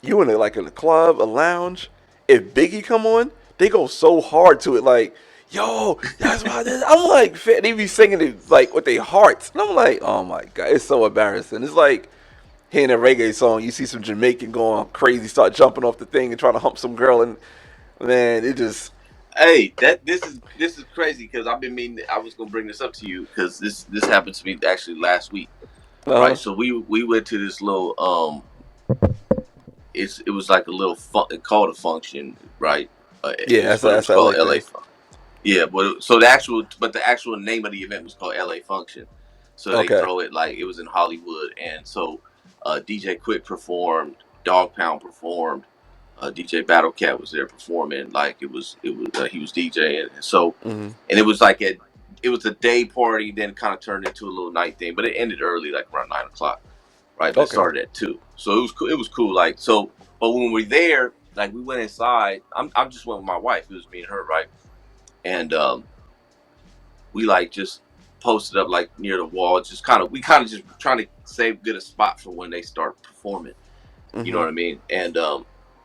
You in a club, a lounge. If Biggie come on, they go so hard to it, like, yo, that's why this. I'm like, they be singing it like with their hearts, and I'm like, oh my god, it's so embarrassing. It's like hearing a reggae song, you see some Jamaican going crazy, start jumping off the thing and trying to hump some girl, and man, it just, Hey, this is crazy because I've been meaning. I was gonna bring this up to you because this happened to me actually last week. uh Right, so we went to this little it was like a little called a function, right? yeah, But it that's was that LA called LA thing. Function. Yeah, but the actual name of the event was called LA Function. So they Okay, throw it like it was in Hollywood, and so DJ Quick performed, Dog Pound performed, DJ Battle Cat was there performing. Like it was he was DJing, and so hmm, and it was a day party, then kind of turned into a little night thing, but it ended early, like around 9 o'clock, right? But it okay, started at 2, so it was cool. It was cool, like so. But when we were there, like we went inside. I just went with my wife. It was me and her, right? And we like just posted up like near the wall, just kind of just trying to save get a spot for when they start performing. You know hmm, what I mean? And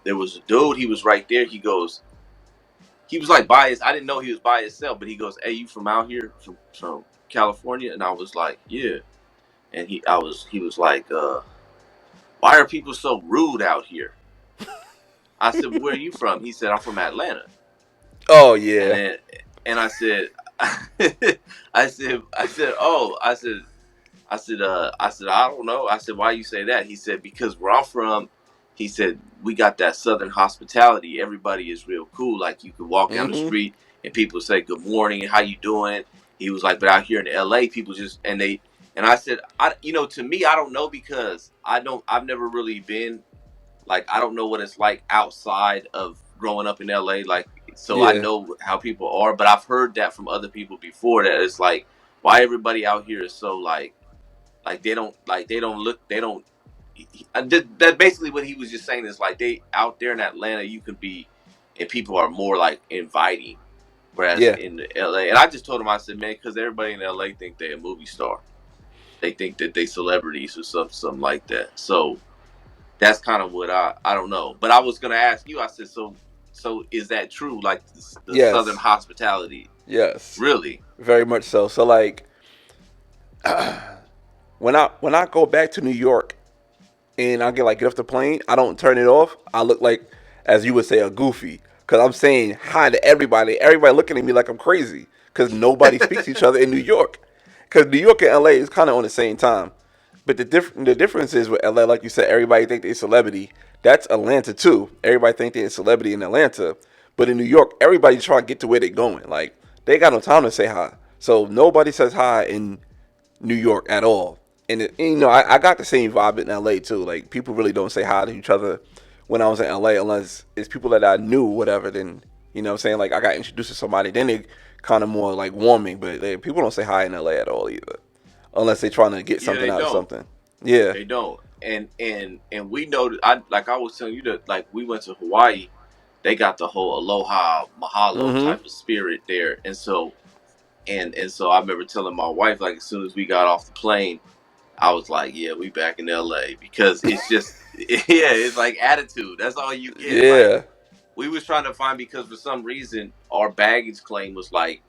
there was a dude. He was right there. He was like by his. I didn't know he was by himself, but he goes, "Hey, you from out here, from California?" And I was like, "Yeah." And he was like, "Why are people so rude out here?" I said, well, "Where are you from?" He said, "I'm from Atlanta." oh And yeah, then and I said, I said, "Oh," I said, "I don't know." I said, "Why you say that?" He said, "Because where I'm from, he said we got that Southern hospitality. Everybody is real cool. Like you can walk down the Mm-hmm. street and people say good morning, how you doing? He was like, but out here in LA, people just and I said, to me, I don't know because I've never really been like I don't know what it's like outside of growing up in LA. Like so I Yeah. know how people are, but I've heard that from other people before that it's like why everybody out here is so like they don't look they don't that basically what he was just saying is like they out there in Atlanta you can be and people are more like inviting whereas Yeah. in LA and I just told him I said man because everybody in LA think they a movie star they think that they celebrities or something like that so that's kind of what I don't know but I was gonna ask you I said so is that true like the Southern Yes. hospitality Yes. really Very much so. So like when I go back to New York and I get off the plane, I don't turn it off. I look like, as you would say, a goofy because I'm saying hi to everybody. Everybody looking at me like I'm crazy because nobody speaks to each other in New York. Because New York and LA is kind of on the same time. But the difference is with LA, like you said, everybody think they're a celebrity. That's Atlanta too. Everybody think they're a celebrity in Atlanta. But in New York, everybody try to get to where they're going. Like they got no time to say hi. So nobody says hi in New York at all. And I got the same vibe in LA too. Like people really don't say hi to each other when I was in LA unless it's people that I knew, whatever. Then what I'm saying, like I got introduced to somebody, then they kind of more like warming. But people don't say hi in LA at all either, unless they're trying to get yeah something they out of don't something. Yeah. They don't. And we know that I was telling you that like we went to Hawaii, they got the whole aloha mahalo Mm-hmm. type of spirit there. And so I remember telling my wife like as soon as we got off the plane, I was like, yeah, we back in LA because it's just yeah, it's like attitude. That's all you get. Like Yeah. we was trying to find because for some reason our baggage claim was like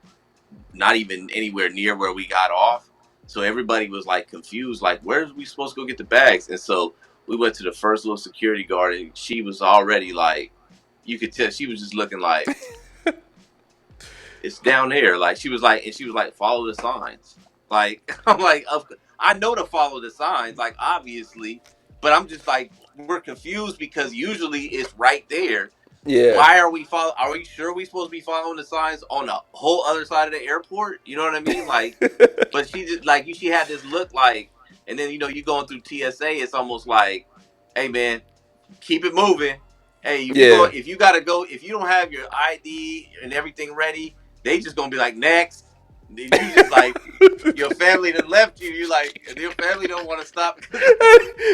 not even anywhere near where we got off. So everybody was like confused, like, where are we supposed to go get the bags? And so we went to the first little security guard, and she was already like, you could tell she was just looking like it's down there. Like she was like, follow the signs. Like I'm like, I know to follow the signs, like obviously, but I'm just like, we're confused because usually it's right there. Yeah. Why are we follow? Are we sure we supposed to be following the signs on the whole other side of the airport? You know what I mean? Like, but she just like she had this look like, and then you going through TSA, it's almost like, hey man, keep it moving. Hey, Yeah. if you gotta go, if you don't have your ID and everything ready, they just gonna be like next. Then you just like your family that left you. You like your family don't want to stop because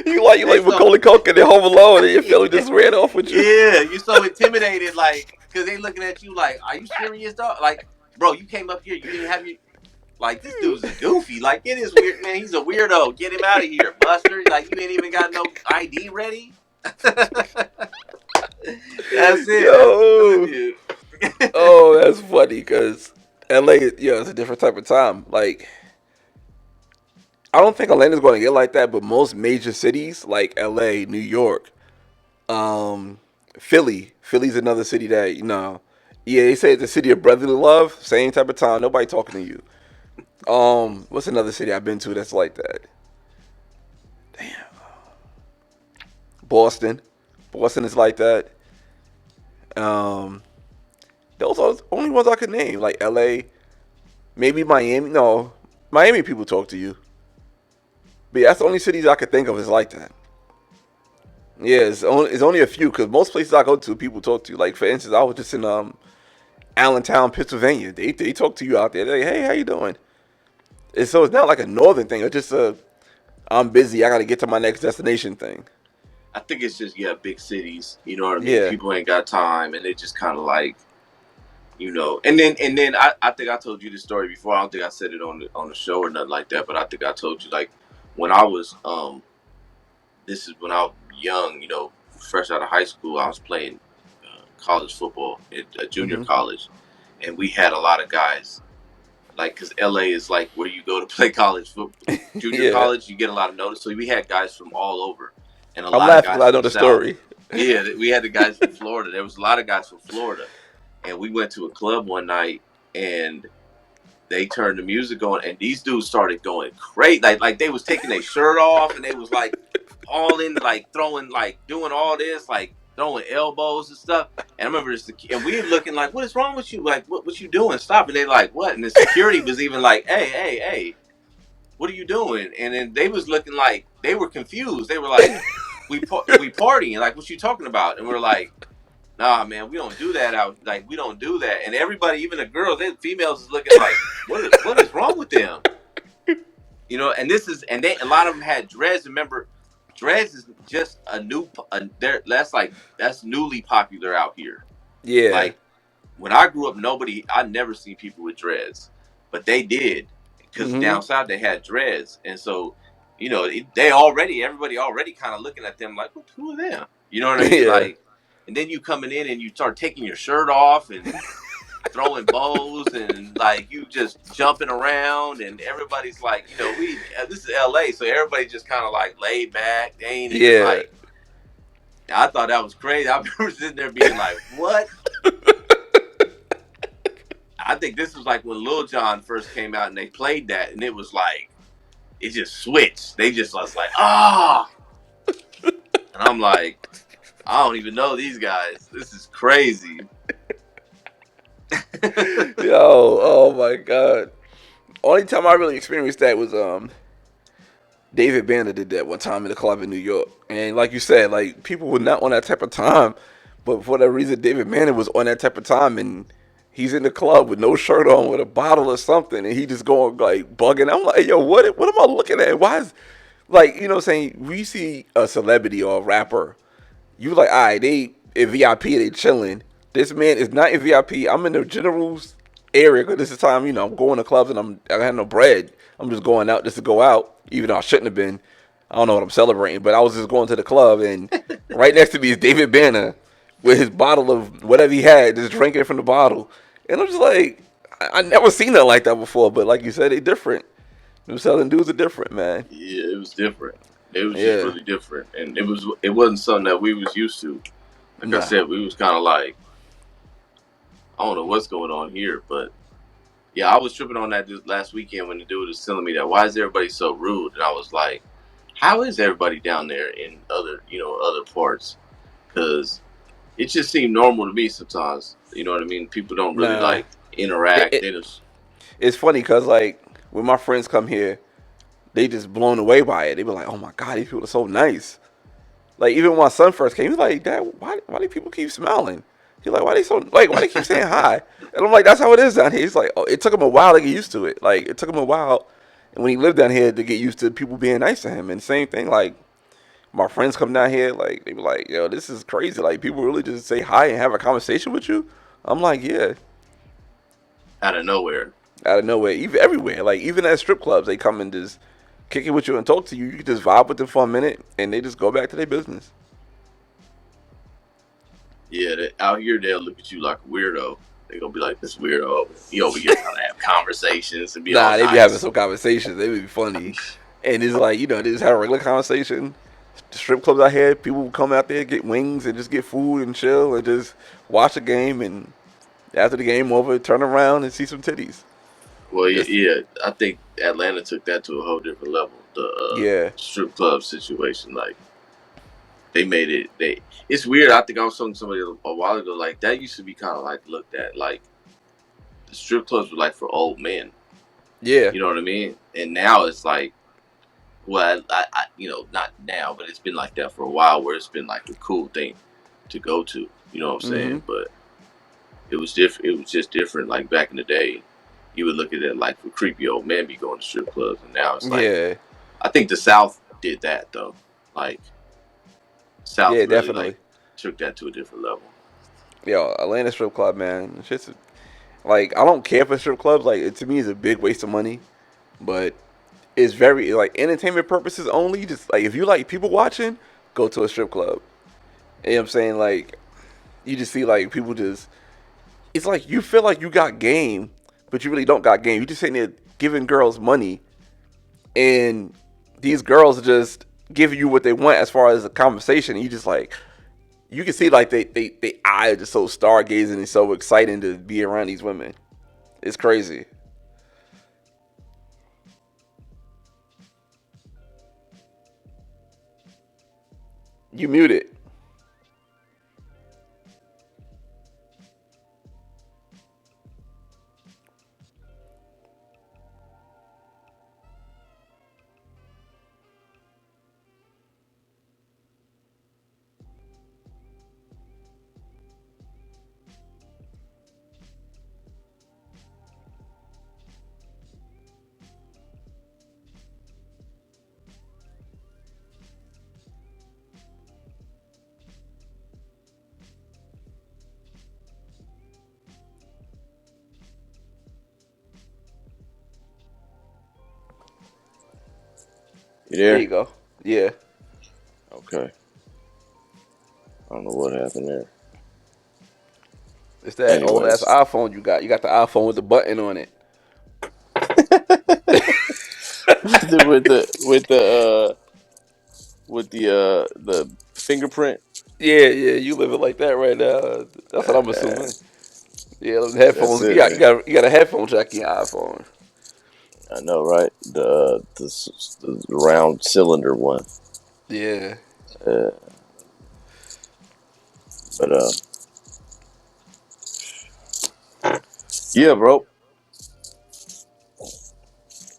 you like they so Macaulay Culkin and Home Alone, and your family just ran off with you. yeah, you so intimidated, like, because they looking at you like, are you serious, dog? Like, bro, you came up here, you didn't have your, like, this dude's a goofy. Like, it is weird, man. He's a weirdo. Get him out of here, Buster. Like, you ain't even got no ID ready. That's it. I'm telling Yo. you. Oh, that's funny because LA, it's a different type of time. Like, I don't think Atlanta's going to get like that, but most major cities like LA, New York, um, Philly's another city that yeah, they say it's a city of brotherly love. Same type of time, nobody talking to you. What's another city I've been to that's like that? Boston. Boston is like that. Um, those are the only ones I could name. Like LA, maybe Miami. No, Miami people talk to you. But yeah, that's the only cities I could think of is like that. Yeah, it's only a few because most places I go to, people talk to you. Like for instance, I was just in Allentown, Pennsylvania. They talk to you out there. They're like, hey, how you doing? And so it's not like a northern thing. It's just a I'm busy. I got to get to my next destination thing. I think it's just, yeah, big cities. You know what I mean? Yeah. People ain't got time, and they just kind of like, and then I think I told you this story before. I don't think I said it on the show or nothing like that, but I think I told you like when I was this is when I was young, fresh out of high school. I was playing college football at a junior Hmm. college, and we had a lot of guys like because LA is like where you go to play college football. Junior Yeah. college, you get a lot of notice. So we had guys from all over, and a I'm lot of laughing because guys I from know the the South. story. Yeah, we had the guys from Florida. There was a lot of guys from Florida, and we went to a club one night, and they turned the music on, and these dudes started going crazy. Like they was taking their shirt off, and they was like all in like throwing like doing all this like throwing elbows and stuff. And I remember this, and we looking like, what is wrong with you? Like, what you doing? Stop! And they like, what? And the security was even like, hey, what are you doing? And then they was looking like they were confused. They were like, we partying. Like, what you talking about? And we're like, nah, man, we don't do that out. Like, we don't do that. And everybody, even the girls, the females, is looking like, what is wrong with them? You know, and this is, and they, a lot of them had dreads. Remember, dreads is just that's newly popular out here. Yeah. Like when I grew up, I never seen people with dreads, but they did because Hmm. down south they had dreads, and so everybody already kind of looking at them like, who are them? You know what I mean? Yeah. Like, and then you coming in and you start taking your shirt off and throwing bows and like you just jumping around and everybody's like, this is LA, so everybody just kind of like laid back. They ain't even Yeah. like. I thought that was crazy. I remember sitting there being like, what? I think this was like when Lil Jon first came out and they played that and it was like it just switched. They just was like, and I'm like, I don't even know these guys. This is crazy. Yo, oh my god. Only time I really experienced that was David Banner did that one time in a club in New York. And like you said, like people were not on that type of time, but for that reason David Banner was on that type of time and he's in the club with no shirt on with a bottle or something and he just going like bugging. I'm like, yo, what am I looking at? Why is like, you know what I'm saying, we see a celebrity or a rapper, you like, all right, they in VIP, they chilling. This man is not in VIP. I'm in the general's area because this is time, I'm going to clubs and I have no bread. I'm just going out just to go out, even though I shouldn't have been. I don't know what I'm celebrating, but I was just going to the club and right next to me is David Banner with his bottle of whatever he had, just drinking from the bottle. And I'm just like, I never seen that like that before, but like you said, they different. Them Southern dudes are different, man. Yeah, it was different. It was just Yeah. really different, and it wasn't something that we was used to. Like I Nah. said, we was kind of like, I don't know what's going on here, but yeah, I was tripping on that this last weekend when the dude was telling me that why is everybody so rude, and I was like, how is everybody down there in other parts? Because it just seemed normal to me sometimes. You know what I mean? People don't really Nah. like It, interact. They it, just it's funny because like when my friends come here, they just blown away by it. They be like, "Oh my god, these people are so nice." Like even when my son first came, he was like, "Dad, why do people keep smiling?" He's like, why they keep saying hi?" And I'm like, "That's how it is down here." He's like, "Oh, it took him a while to get used to it. Like it took him a while, and when he lived down here to get used to people being nice to him." And same thing, like my friends come down here, like they be like, "Yo, this is crazy. Like people really just say hi and have a conversation with you." I'm like, "Yeah." out of nowhere. Out of nowhere, even everywhere. Like even at strip clubs, they come and just kick it with you and talk to you. You can just vibe with them for a minute, and they just go back to their business. Yeah, out here they'll look at you like a weirdo. They're gonna be like this weirdo. You over here trying to have conversations and be all Nah, they be having nice. some conversations. They be funny, and it's like they just have a regular conversation. The strip clubs out here, people will come out there get wings and just get food and chill and just watch a game, and after the game over, turn around and see some titties. Well, Just yeah, I think Atlanta took that to a whole different level. The yeah, strip club situation, like they made it. It's weird. I think I was talking to somebody a while ago. Like that used to be kind of like looked at like the strip clubs were like for old men. yeah, You know what I mean? And now it's like, well, not now, but it's been like that for a while, where it's been like a cool thing to go to. You know what I'm mm-hmm, saying? But it was different. It was just different. Like back in the day, you would look at it like for creepy old men be going to strip clubs, and now it's like yeah, I think the South did that though. Like South yeah, really definitely. like took that to a different level. Yo, Atlanta strip club, man. It's just like I don't care for strip clubs. Like to me, it's a big waste of money, but it's very like entertainment purposes only. Just like if you like people watching, go to a strip club. You know what I'm saying? Like you just see like people just it's like you feel like you got game, but you really don't got game. You just sitting there giving girls money and these girls are just giving you what they want as far as a conversation. And you just like you can see like they eyes are just so stargazing and so exciting to be around these women. It's crazy. You muted. You There you there? go. Yeah. Okay. I don't know what happened there. It's that old ass Anyways. iPhone you got. You got the iPhone with the button on it. With the fingerprint. Yeah, yeah. You live it like that right now. That's what I'm Uh, assuming. Yeah, those that's headphones. it, man. You got a headphone jack in your iPhone. I know, right? The round cylinder one. Yeah. Uh, but yeah, bro.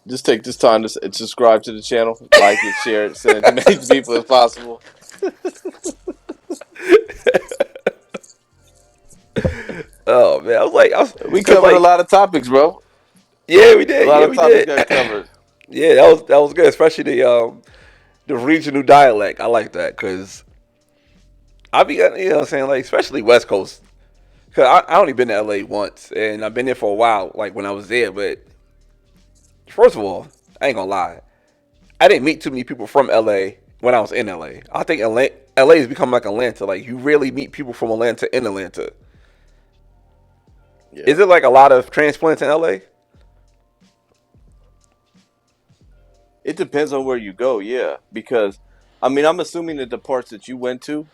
Just take this time to subscribe to the channel, like it, share it, send it to as many people as possible. Oh man, We cause covered a like, lot of topics, bro. yeah, we A did, lot yeah, of we topics did. got covered. Yeah, that was good, especially the regional dialect. I like that because I be, you know what I'm saying, like especially West Coast. Cause I only been to LA once, and I've been there for a while, like when I was there. But first of all, I ain't gonna lie, I didn't meet too many people from LA when I was in LA. I think LA has become like Atlanta. Like you rarely meet people from Atlanta in Atlanta. Yeah. Is it like a lot of transplants in LA? It depends on where you go, yeah. Because, I mean, I'm assuming that the parts that you went to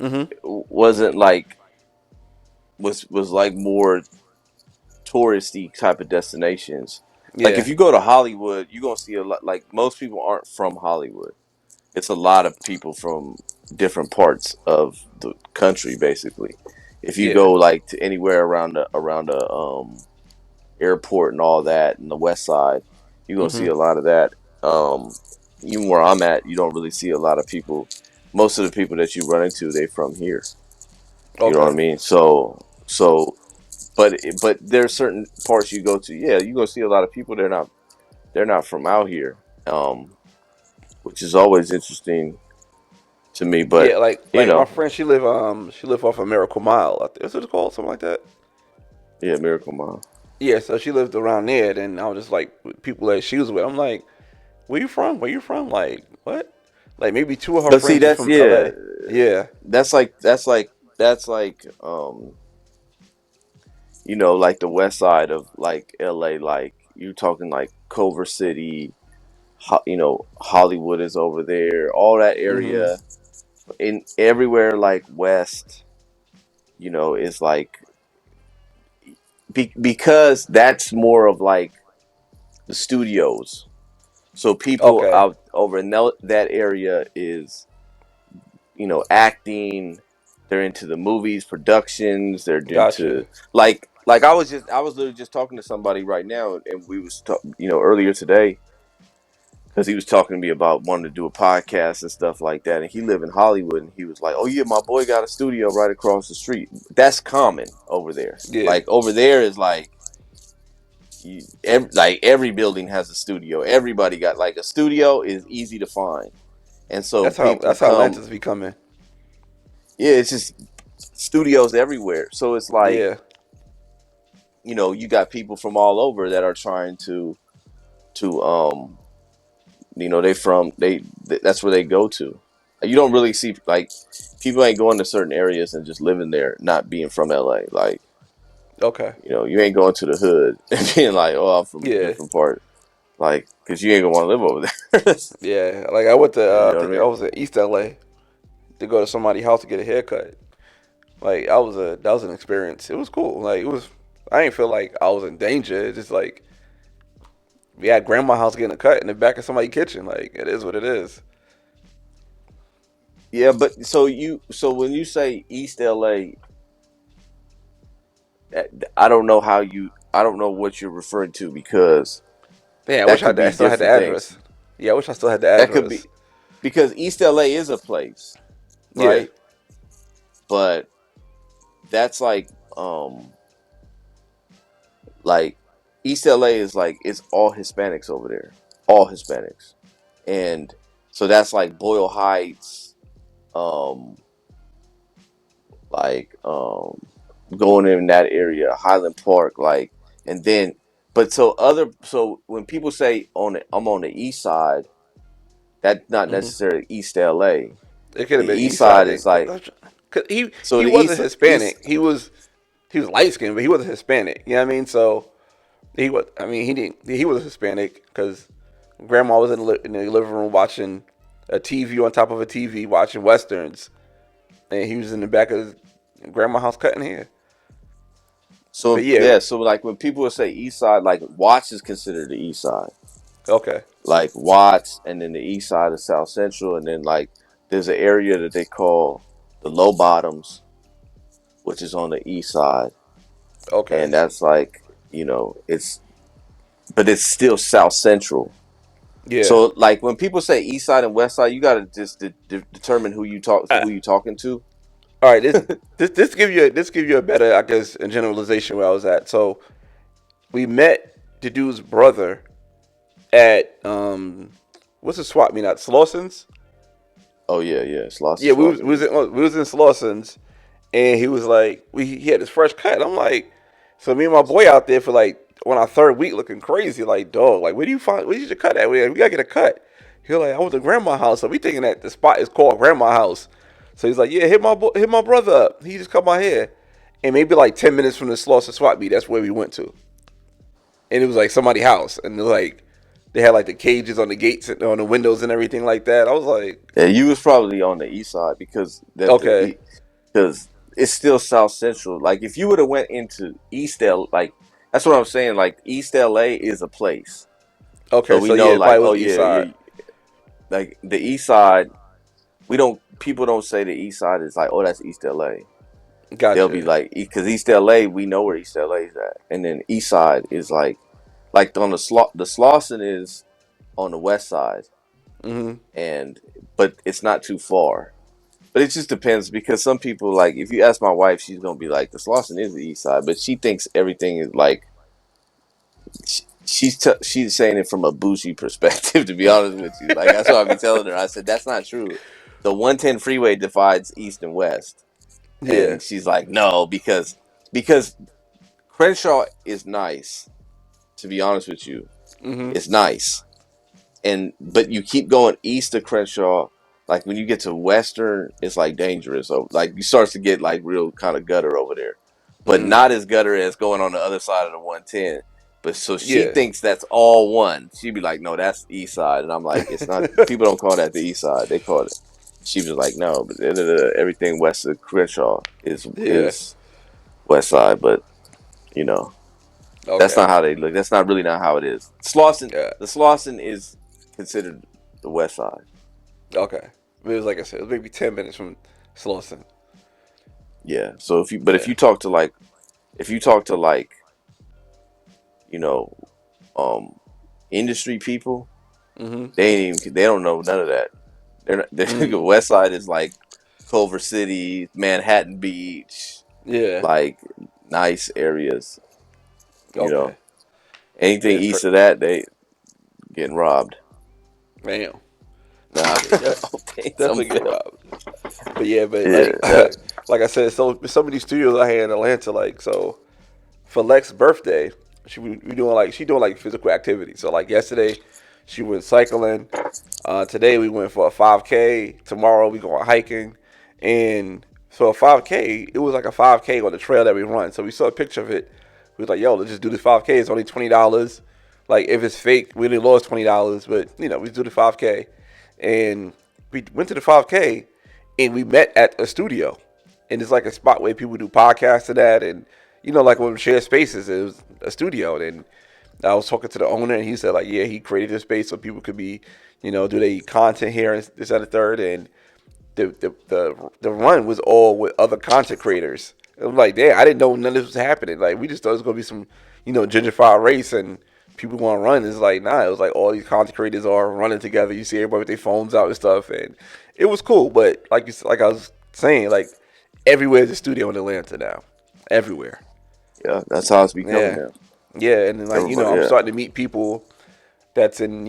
Mm-hmm. wasn't like was like more touristy type of destinations. Like Yeah, if you go to Hollywood, you're gonna see a lot. Like most people aren't from Hollywood. It's a lot of people from different parts of the country, basically. If you yeah. go like to anywhere around the airport and all that, in the West Side, you're gonna see Mm-hmm. a lot of that. Um, Even where I'm at, you don't really see a lot of people. Most of the people that you run into, they from here. You know what I Okay. mean? But there's certain parts you go to. Yeah, you go see a lot of people. They're not from out here, which is always interesting to me. But Yeah, you my know, friend, she live off of Miracle Mile. Is it called something like that? yeah, Miracle Mile. Yeah, so she lived around there, and I was just like with people that she was with. I'm like, where you from? Where you from? Like what? Like maybe two of her But see, friends was that's from yeah, LA. Yeah. that's like like the west side of like LA. Like you're talking like Culver City, Hollywood is over there. All that Mm-hmm. area in everywhere like west, is like because that's more of like the studios. So people Okay. out over in that area is acting. They're into the movies, productions. They're Gotcha. into like I was literally just talking to somebody right now, and we was earlier today because he was talking to me about wanting to do a podcast and stuff like that. And he lived in Hollywood, and he was like, "Oh yeah, my boy got a studio right across the street." That's common over there. Yeah. Like over there is like like every building has a studio. Everybody got like a studio is easy to find, and so people That's how come. Atlanta's becoming. Yeah, it's just studios everywhere. So it's like, Yeah. you got people from all over that are trying to that's where they go to. You don't really see like people ain't going to certain areas and just living there, not being from LA. Like, Okay. you ain't going to the hood and being like, "Oh, I'm from a Yeah. different part." Like, because you ain't gonna want to live over there. Yeah. Like I went to You I know what I think I mean? was at East LA to go to somebody's house to get a haircut. Like that was an experience. It was cool. Like it was. I didn't feel like I was in danger. It's just like we had grandma house getting a cut in the back of somebody's kitchen. Like it is what it is. Yeah, but so when you say East LA, I don't know I don't know what you're referring to because Yeah, I that wish could I be still had the different things. address. Yeah, I wish I still had the That could address. be because East LA is a place, Yeah. right? But that's um like East LA is like it's all Hispanics over there. All Hispanics. And so that's like Boyle Heights, um like going in that area, Highland Park, like, and then but so when people say I'm on the east side, that's not Hmm. necessarily East LA. It could The have been east East Side side then. is like 'Cause he so he the wasn't east. Hispanic. He was light skinned, but he wasn't Hispanic. You know what I mean? So he was. I mean, he didn't. He was Hispanic because grandma was in the living room watching a TV on top of a TV watching westerns, and he was in the back of grandma's house cutting hair. But So yeah, yeah, so like when people say east side, like Watts is considered the east side. okay, Like Watts, and then the east side is South Central, and then like there's an area that they call the Low Bottoms, which is on the east side, okay, and that's like it's but it's still South Central. yeah. So like when people say east side and west side, you got to just determine Uh, who you talking to. all right, this give you a better, I guess, a generalization where I was at. So we met the dude's brother at what's the swap meet at Slausson's? Oh yeah, yeah, it's lots of Yeah, swap meetings. we was in Slausson's, and he was like, he had his fresh cut. I'm like, so me and my boy out there for like on our third week looking crazy, like dog, like where you should cut at? We gotta get a cut. He was like, I went to grandma's house, so we thinking that the spot is called grandma's house. So he's like, yeah, hit my brother up. He just cut my hair, and maybe like 10 minutes from the Slauson swap meet, that's where we went to, and it was like somebody's house, and like they had like the cages on the gates and on the windows and everything like that. I was like, Yeah, you was probably on the east side because okay, because it's still South Central. Like if you would have went into East L, like that's what I'm saying. Like East LA is a place, so okay, we so know yeah, it like probably oh was East yeah, Side. yeah, like the East Side. We don't people don't say the East Side is like oh that's East LA. They'll be Gotcha. like because East LA we know where East LA is at, and then East Side is like on the Slauson is on the west side, Hmm. and but it's not too far. But it just depends because some people like if you ask my wife, she's gonna be like the Slauson is the east side, but she thinks everything is like she's saying it from a bougie perspective. To be honest with you, like that's what I be telling her. I said that's not true. The 110 freeway divides east and west, Yeah. and she's like no because Crenshaw is nice. To be honest with you, Hmm. it's nice, and but you keep going east of Crenshaw. Like when you get to Western, it's like dangerous. So like you starts to get like real kind of gutter over there, but Hmm. not as gutter as going on the other side of the 110. But so she Yeah. thinks that's all one. She'd be like, "No, that's the east side," and I'm like, "It's not. People don't call that the east side. They call it." She was like, "No, but everything west of Crenshaw Yeah. is west side." But you know, that's Okay. not how they look. That's not really not how it is. Slauson, Yeah. the Slauson is considered the west side. Okay. But it was like I said, it was maybe 10 minutes from Slauson. Yeah. So if Yeah. you talk to like if you talk to like you know um industry people, Hmm. they don't know none of that. The Mm. west side is like Culver City, Manhattan Beach, Yeah. like nice areas. You know, Okay. anything Yeah. east of that, they getting robbed. Damn. Nah, Yeah. I'll pay some Definitely get bill. robbed. But yeah, but Yeah, like, that, like I said, so some of these studios I had in Atlanta, like, so for Lex's birthday, we doing like she doing like physical activity. So like yesterday, she went cycling. Today we went for a 5K. Tomorrow we going hiking, and so a 5K, it was like a 5K on the trail that we run. So we saw a picture of it. We was like, yo, let's just do this 5K. It's only $20. Like if it's fake, we only lost $20, but we do the 5K, and we went to the 5K, and we met at a studio, and it's like a spot where people do podcasts and that, and like when we share spaces, it was a studio, and I was talking to the owner, and he said like, yeah, he created this space so people could be, do their content here and this and the third, and the run was all with other content creators. It was like, damn, I didn't know none of this was happening. Like, we just thought it was gonna be some, gentrified race and people gonna run. It's like, nah, it was like all these content creators are running together. You see everybody with their phones out and stuff, and it was cool. But like I was saying, like everywhere's a studio in Atlanta now, everywhere. Yeah, that's how it's becoming Yeah, now. yeah, and then like Everybody, I'm yeah, starting to meet people that's in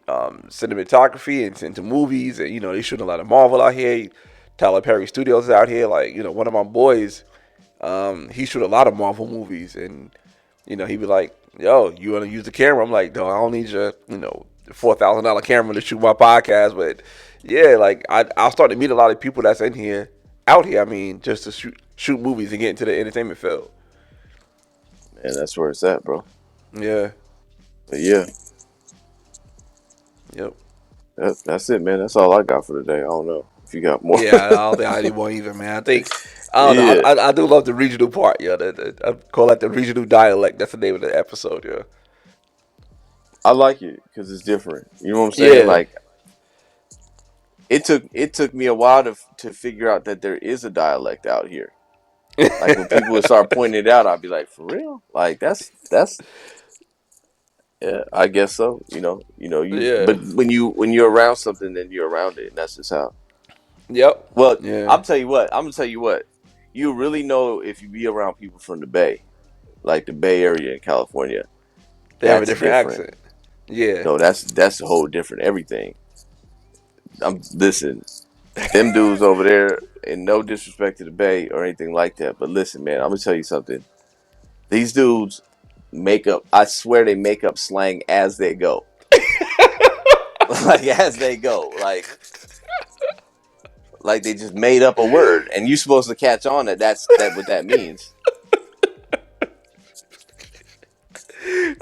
cinematography and into movies, and they shooting a lot of Marvel out here. Tyler Perry Studios is out here. Like one of my boys, he shoot a lot of Marvel movies, and he'd be like, "Yo, you want to use the camera?" I'm like, "No, I don't need your $4,000 camera to shoot my podcast." But yeah, like I'll start to meet a lot of people that's in here, out here. I mean, just to shoot movies and get into the entertainment field. man, that's where it's at, bro. Yeah. But yeah, Yep. that's it, man. That's all I got for today. I don't know if you got more. Yeah, I don't think I need one either, man. I think I don't know. Yeah, I do love the regional part. Yeah, I call that the regional dialect. That's the name of the episode. Yeah. I like it because it's different. You know what I'm saying? Yeah. Like it took me a while to figure out that there is a dialect out here. Like when people would start pointing it out, I'd be like, for real? Like that's yeah, I guess so. Yeah. But when you're around something, then you're around it, and that's just how. Yep. Well, Yeah. I'll tell you what. I'm gonna tell you what. You really know if you be around people from the Bay, like the Bay Area in California. They have a That's different different. accent. Yeah. No, that's a whole different everything. Listen, them dudes over there, and no disrespect to the Bay or anything like that, but listen, man, I'm gonna tell you something. These dudes make up. I swear they make up slang as they go, like as they go, like they just made up a word, and you're supposed to catch on that what that means.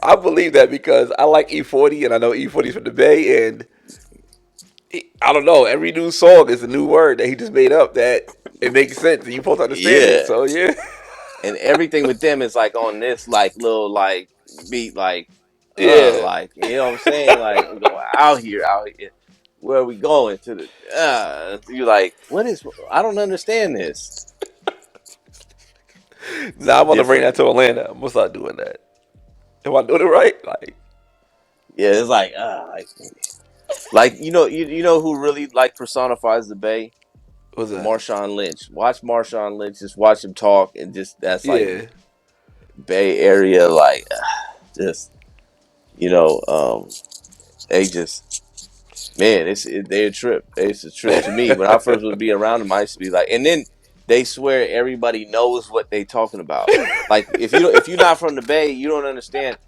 I believe that because I like E40 and I know E40 is from the Bay, and I don't know. Every new song is a new word that he just made up that it makes sense and you supposed to understand it. Yeah, So yeah. and everything with them is like on this like little like beat Yeah. like you know what I'm saying, like we're going out here, where are we going to the you're like, what is, I don't understand this. Now I'm It's gonna bring that different. to Atlanta. I'm gonna start doing that. Am I doing it right? Like, Yeah, it's like you know who really like personifies the Bay? what's that? Marshawn Lynch. Watch Marshawn Lynch, just watch him talk, and just that's like Yeah. Bay Area, like just you know they just, man, they're a trip. It's a trip to me. When I first would be around them, I used to be like, and then they swear everybody knows what they talking about. Like if you're not from the Bay, you don't understand.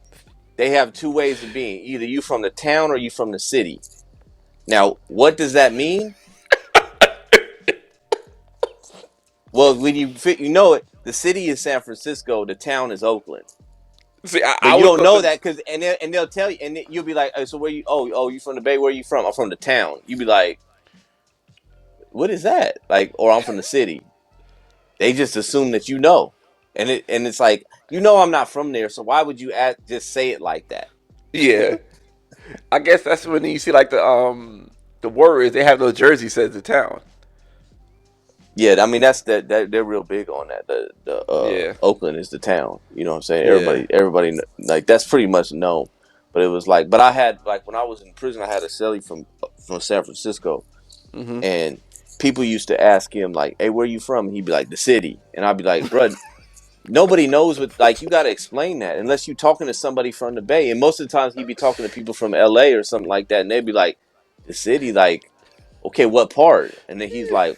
They have two ways of being: either you from the town or you from the city. Now, what does that mean? Well, when you know it, the city is San Francisco, the town is Oakland. See, I, But I you always don't thought know that. that because and they'll tell you, and you'll be like, so where you? Oh, you from the Bay? Where are you from? I'm from the town. You be like, what is that? Like, or I'm from the city. They just assume that you know, and it's like, I'm not from there, so why would you just say it like that? Yeah. I guess that's when you see like the Warriors. They have no jersey says the town. Yeah, I mean that's that they're real big on that. The Yeah. Oakland is the town. You know what I'm saying? Yeah. Everybody like that's pretty much known. But it was like, but I had like when I was in prison, I had a cellie from San Francisco, Mhm. and people used to ask him like, "Hey, where you from?" And he'd be like, "The city," and I'd be like, "Bro, nobody knows what, like, you got to explain that unless you're talking to somebody from the Bay." And most of the times he'd be talking to people from LA or something like that, and they'd be like, "The city, like, okay, what part?" And then he's like,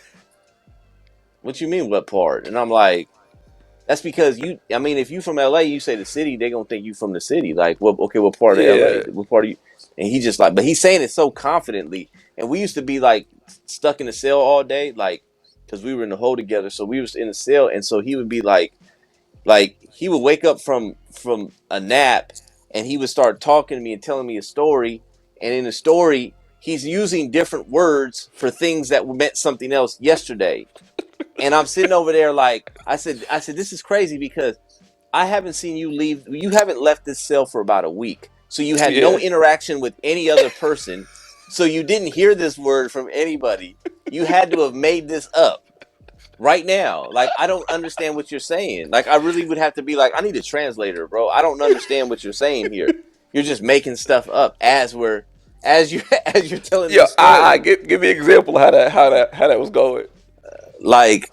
"What you mean, what part?" And I'm like, "That's because I mean, if you from LA, you say the city, they gonna think you from the city. Like, what? Okay, what part of LA? Yeah. What part of you?" And he just like, but he's saying it so confidently. And we used to be like stuck in the cell all day, like, because we were in the hole together. So we was in the cell, and so he would be like he would wake up from a nap, and he would start talking to me and telling me a story. And in the story, he's using different words for things that meant something else yesterday. And I'm sitting over there like I said, this is crazy because I haven't seen you leave. You haven't left this cell for about a week, so you had no Yeah. interaction with any other person. So you didn't hear this word from anybody. You had to have made this up right now. Like, I don't understand what you're saying. Like, I really would have to be like, I need a translator, bro. I don't understand what you're saying here. You're just making stuff up as you as you're telling Yeah, this story. give me an example of how that was going. Like,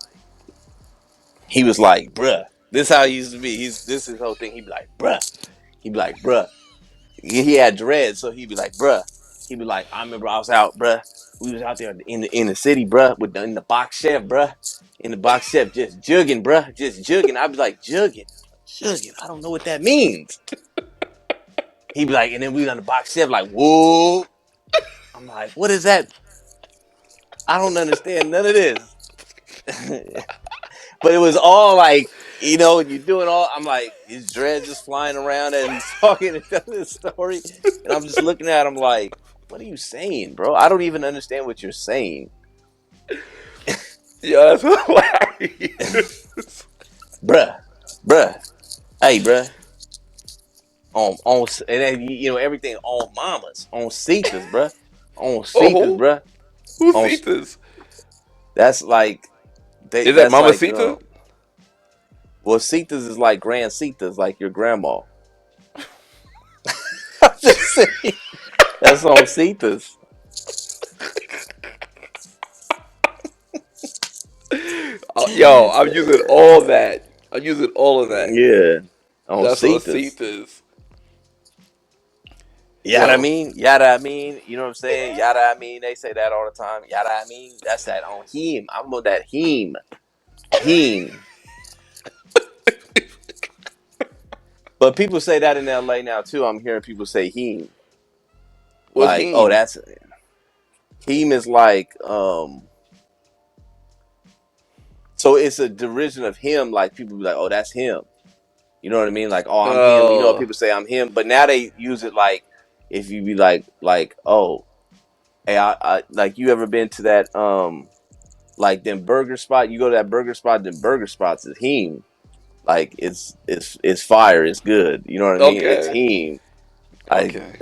he was like, bruh. This how he used to be. This is his whole thing. He'd be like, bruh. He'd be like, bruh. He had dreads, so he'd be like, bruh. He'd be like, I remember I was out, bruh. We was out there in the city, bruh, in the box chef, bruh. In the box chef, just jugging, bruh. Just jugging. I'd be like, jugging. Jugging. I don't know what that means. He'd be like, and then we was on the box chef, like, whoa. I'm like, what is that? I don't understand none of this. But it was all like, you're doing all. I'm like, his dreads just flying around as he's talking and telling this story, and I'm just looking at him like, what are you saying, bro? I don't even understand what you're saying, Yeah, that's hilarious. bruh, bruh. Hey, bruh. And then, everything on mamas, on Cetas, bruh, on Cetas, Oh, bruh. who's On Cetas? that's like Is that that's Mama like Sita? well, Cetas is like grand Cetas, like your grandma. I'm just saying that's on Cetas. Yo, I'm using all that. I'm using all of that. Yeah, on That's what Cetas. Cetas. Yada I Yo, mean, yada I mean, you know what I'm saying? Yada I mean, they say that all the time. Yada I mean, that's that on him. I'm on that him. Him. But people say that in LA now too. I'm hearing people say him. what's Like, oh, him? that's him is like so it's a derision of him, like people be like, oh, that's him. You know what I mean? Like, oh, I'm him. You know what Oh, people say I'm him, but now they use it like if you be like, oh, hey, I like you ever been to that like them burger spot? You go to that burger spot, them burger spots is him. Like it's fire, it's good. You know what I mean? It's okay, him. Like okay.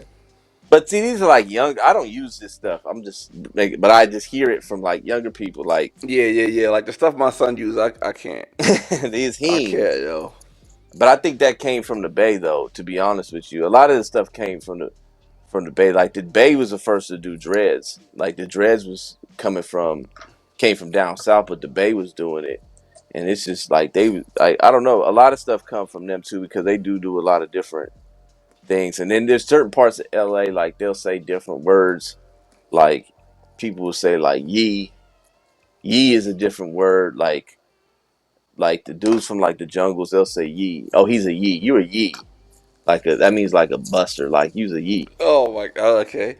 but see these are like young I don't use this stuff. I'm just but I just hear it from like younger people like Yeah. Like the stuff my son uses, I can't. these I him. can't, yo. But I think that came from the Bay though, to be honest with you. A lot of the stuff came from the Bay. Like the Bay was the first to do dreads. Like the dreads was came from down south, but the Bay was doing it. And it's just like I don't know. A lot of stuff come from them too because they do a lot of different things. And then there's certain parts of LA like they'll say different words. Like people will say like ye. Ye is a different word. Like the dudes from like the jungles, they'll say ye. Oh, he's a ye. You're a ye. That means like a buster. Like you's a ye. Oh my god. Okay,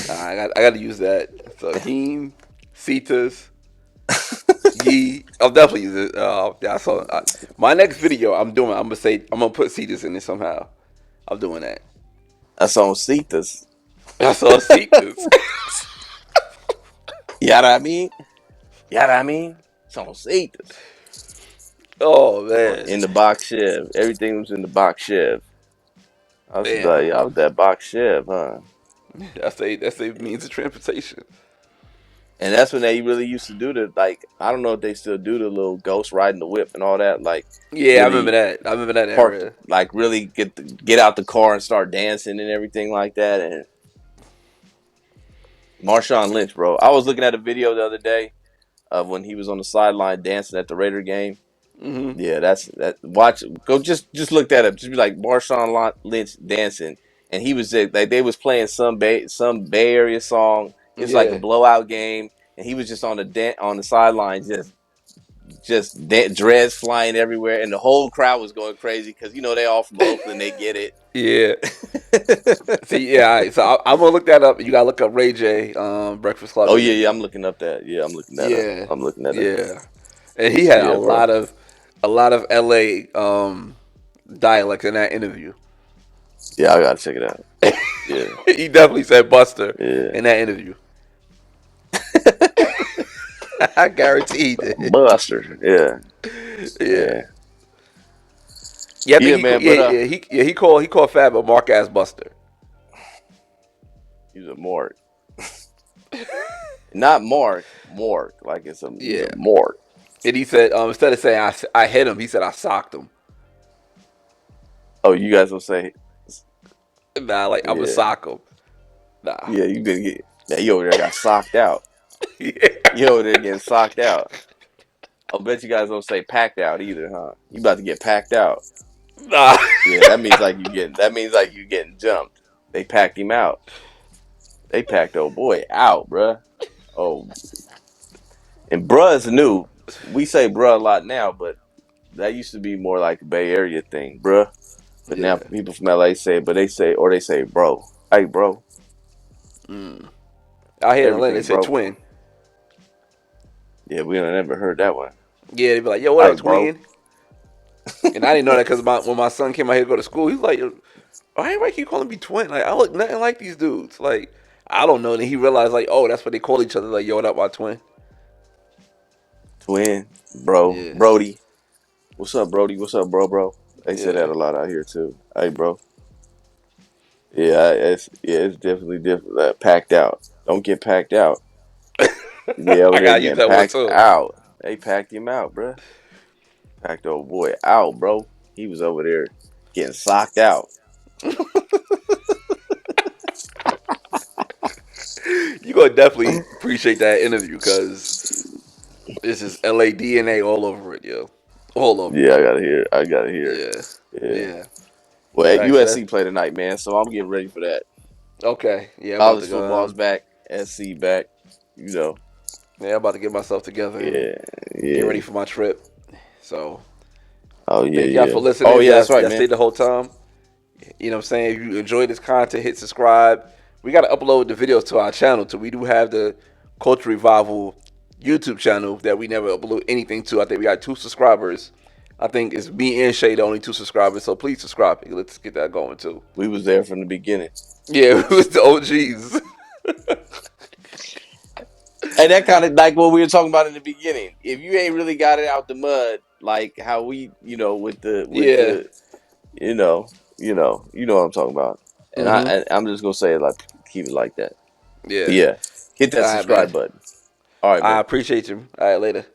I got to use that. So him, Cetas, Yee. I'll definitely use it. Yeah, so my next video, I'm gonna put Cetas in it somehow. I'm doing that. That's on Cetas. I saw Cetas. Yada I mean? Yada I mean? It's on Cetas. Oh man, In the box Chev. Everything was in the box Chev. I was damn. like, I was that box Chev, huh? That's a means of transportation. And that's when they really used to do the like I don't know if they still do the little ghost riding the whip and all that. Like Yeah, I remember really that. I remember that park era. like really get out the car and start dancing and everything like that. And Marshawn Lynch, bro. I was looking at a video the other day of when he was on the sideline dancing at the Raider game. Hmm. Yeah, that's that. Watch, go just look that up. Just be like Marshawn Lynch dancing, and he was like they was playing some Bay Area song. It was like a Yeah, blowout game, and he was just on the sideline, dreads flying everywhere, and the whole crowd was going crazy because they all from Oakland, they get it. yeah. See, yeah. All right, so I'm gonna look that up. You gotta look up Ray J, Breakfast Club Oh yeah, interview. I'm looking up that. Yeah, I'm looking that up. Yeah, I'm looking that up. yeah. And he had Yeah, bro. a lot of LA dialects in that interview. Yeah, I gotta check it out. Yeah, He definitely said Buster yeah. in that interview. I guarantee he did. Buster. Yeah, Yeah, yeah, yeah. I think yeah, man. But he called Fab a Mark ass Buster. he's a mark. Not Mark. Like he's a Yeah. Mark. And he said, instead of saying I hit him, he said I socked him. Oh, you guys will say, Nah, like I'm a yeah, sock him. Nah. yeah. You been get. Yeah, you over there got socked out. Yeah. You over there getting socked out. I'll bet you guys don't say packed out either, huh? You about to get packed out. Nah. Yeah, that means like you getting. That means like you getting jumped. They packed him out. They packed old boy out, bruh. Oh, and bruh's new. We say bruh a lot now, but that used to be more like a Bay Area thing, bruh. But now Yeah. people from LA say, but they say, bro. Hey, bro. Mm. Out here in Atlanta, they Everything, said bro. twin. Yeah, we don't never heard that one. Yeah, they be like, yo, what Hey, up, bro. twin? And I didn't know that because when my son came out here to go to school, he's like, why everybody keep calling me twin? Like, I look nothing like these dudes. Like, I don't know. And then he realized, like, oh, that's what they call each other. Like, yo, what up, my twin? Twin, bro. Yeah, Brody. What's up, Brody? What's up, bro? They say that yeah. a lot out here too. Hey, bro. Yeah, it's definitely different. Packed out. Don't get packed out. Yeah, over I there gotta use getting that one packed too. out. They packed him out, bruh. Packed old boy out, bro. He was over there getting socked out. You gonna definitely appreciate that interview because this is LA DNA all over it, yo, all over Yeah, it. I gotta hear. Yeah, Yeah. yeah. Well, All right, so that's USC play tonight, man. So I'm getting ready for that. okay. Yeah, I'm about College to go. football's back. SC back. You know. Yeah, I'm about to get myself together and Yeah, get yeah. ready for my trip. So Oh yeah, thank y'all yeah. for listening. Oh If yeah, that's right, y'all man. stayed the whole time. You know what I'm saying? If you enjoyed this content, hit subscribe. We got to upload the videos to our channel too. We do have the Culture Revival YouTube channel that we never upload anything to. I think we got 2 subscribers. I think it's me and Shay the only 2 subscribers. So please subscribe. Let's get that going too. We was there from the beginning. Yeah, it was the OGs. And that kind of like what we were talking about in the beginning. If you ain't really got it out the mud, like how we, with Yeah. the, you know what I'm talking about. And Mhm. I'm just gonna say it like keep it like that. But Yeah. yeah, hit All that right, man. subscribe button. All right, I man. appreciate you. All right, later.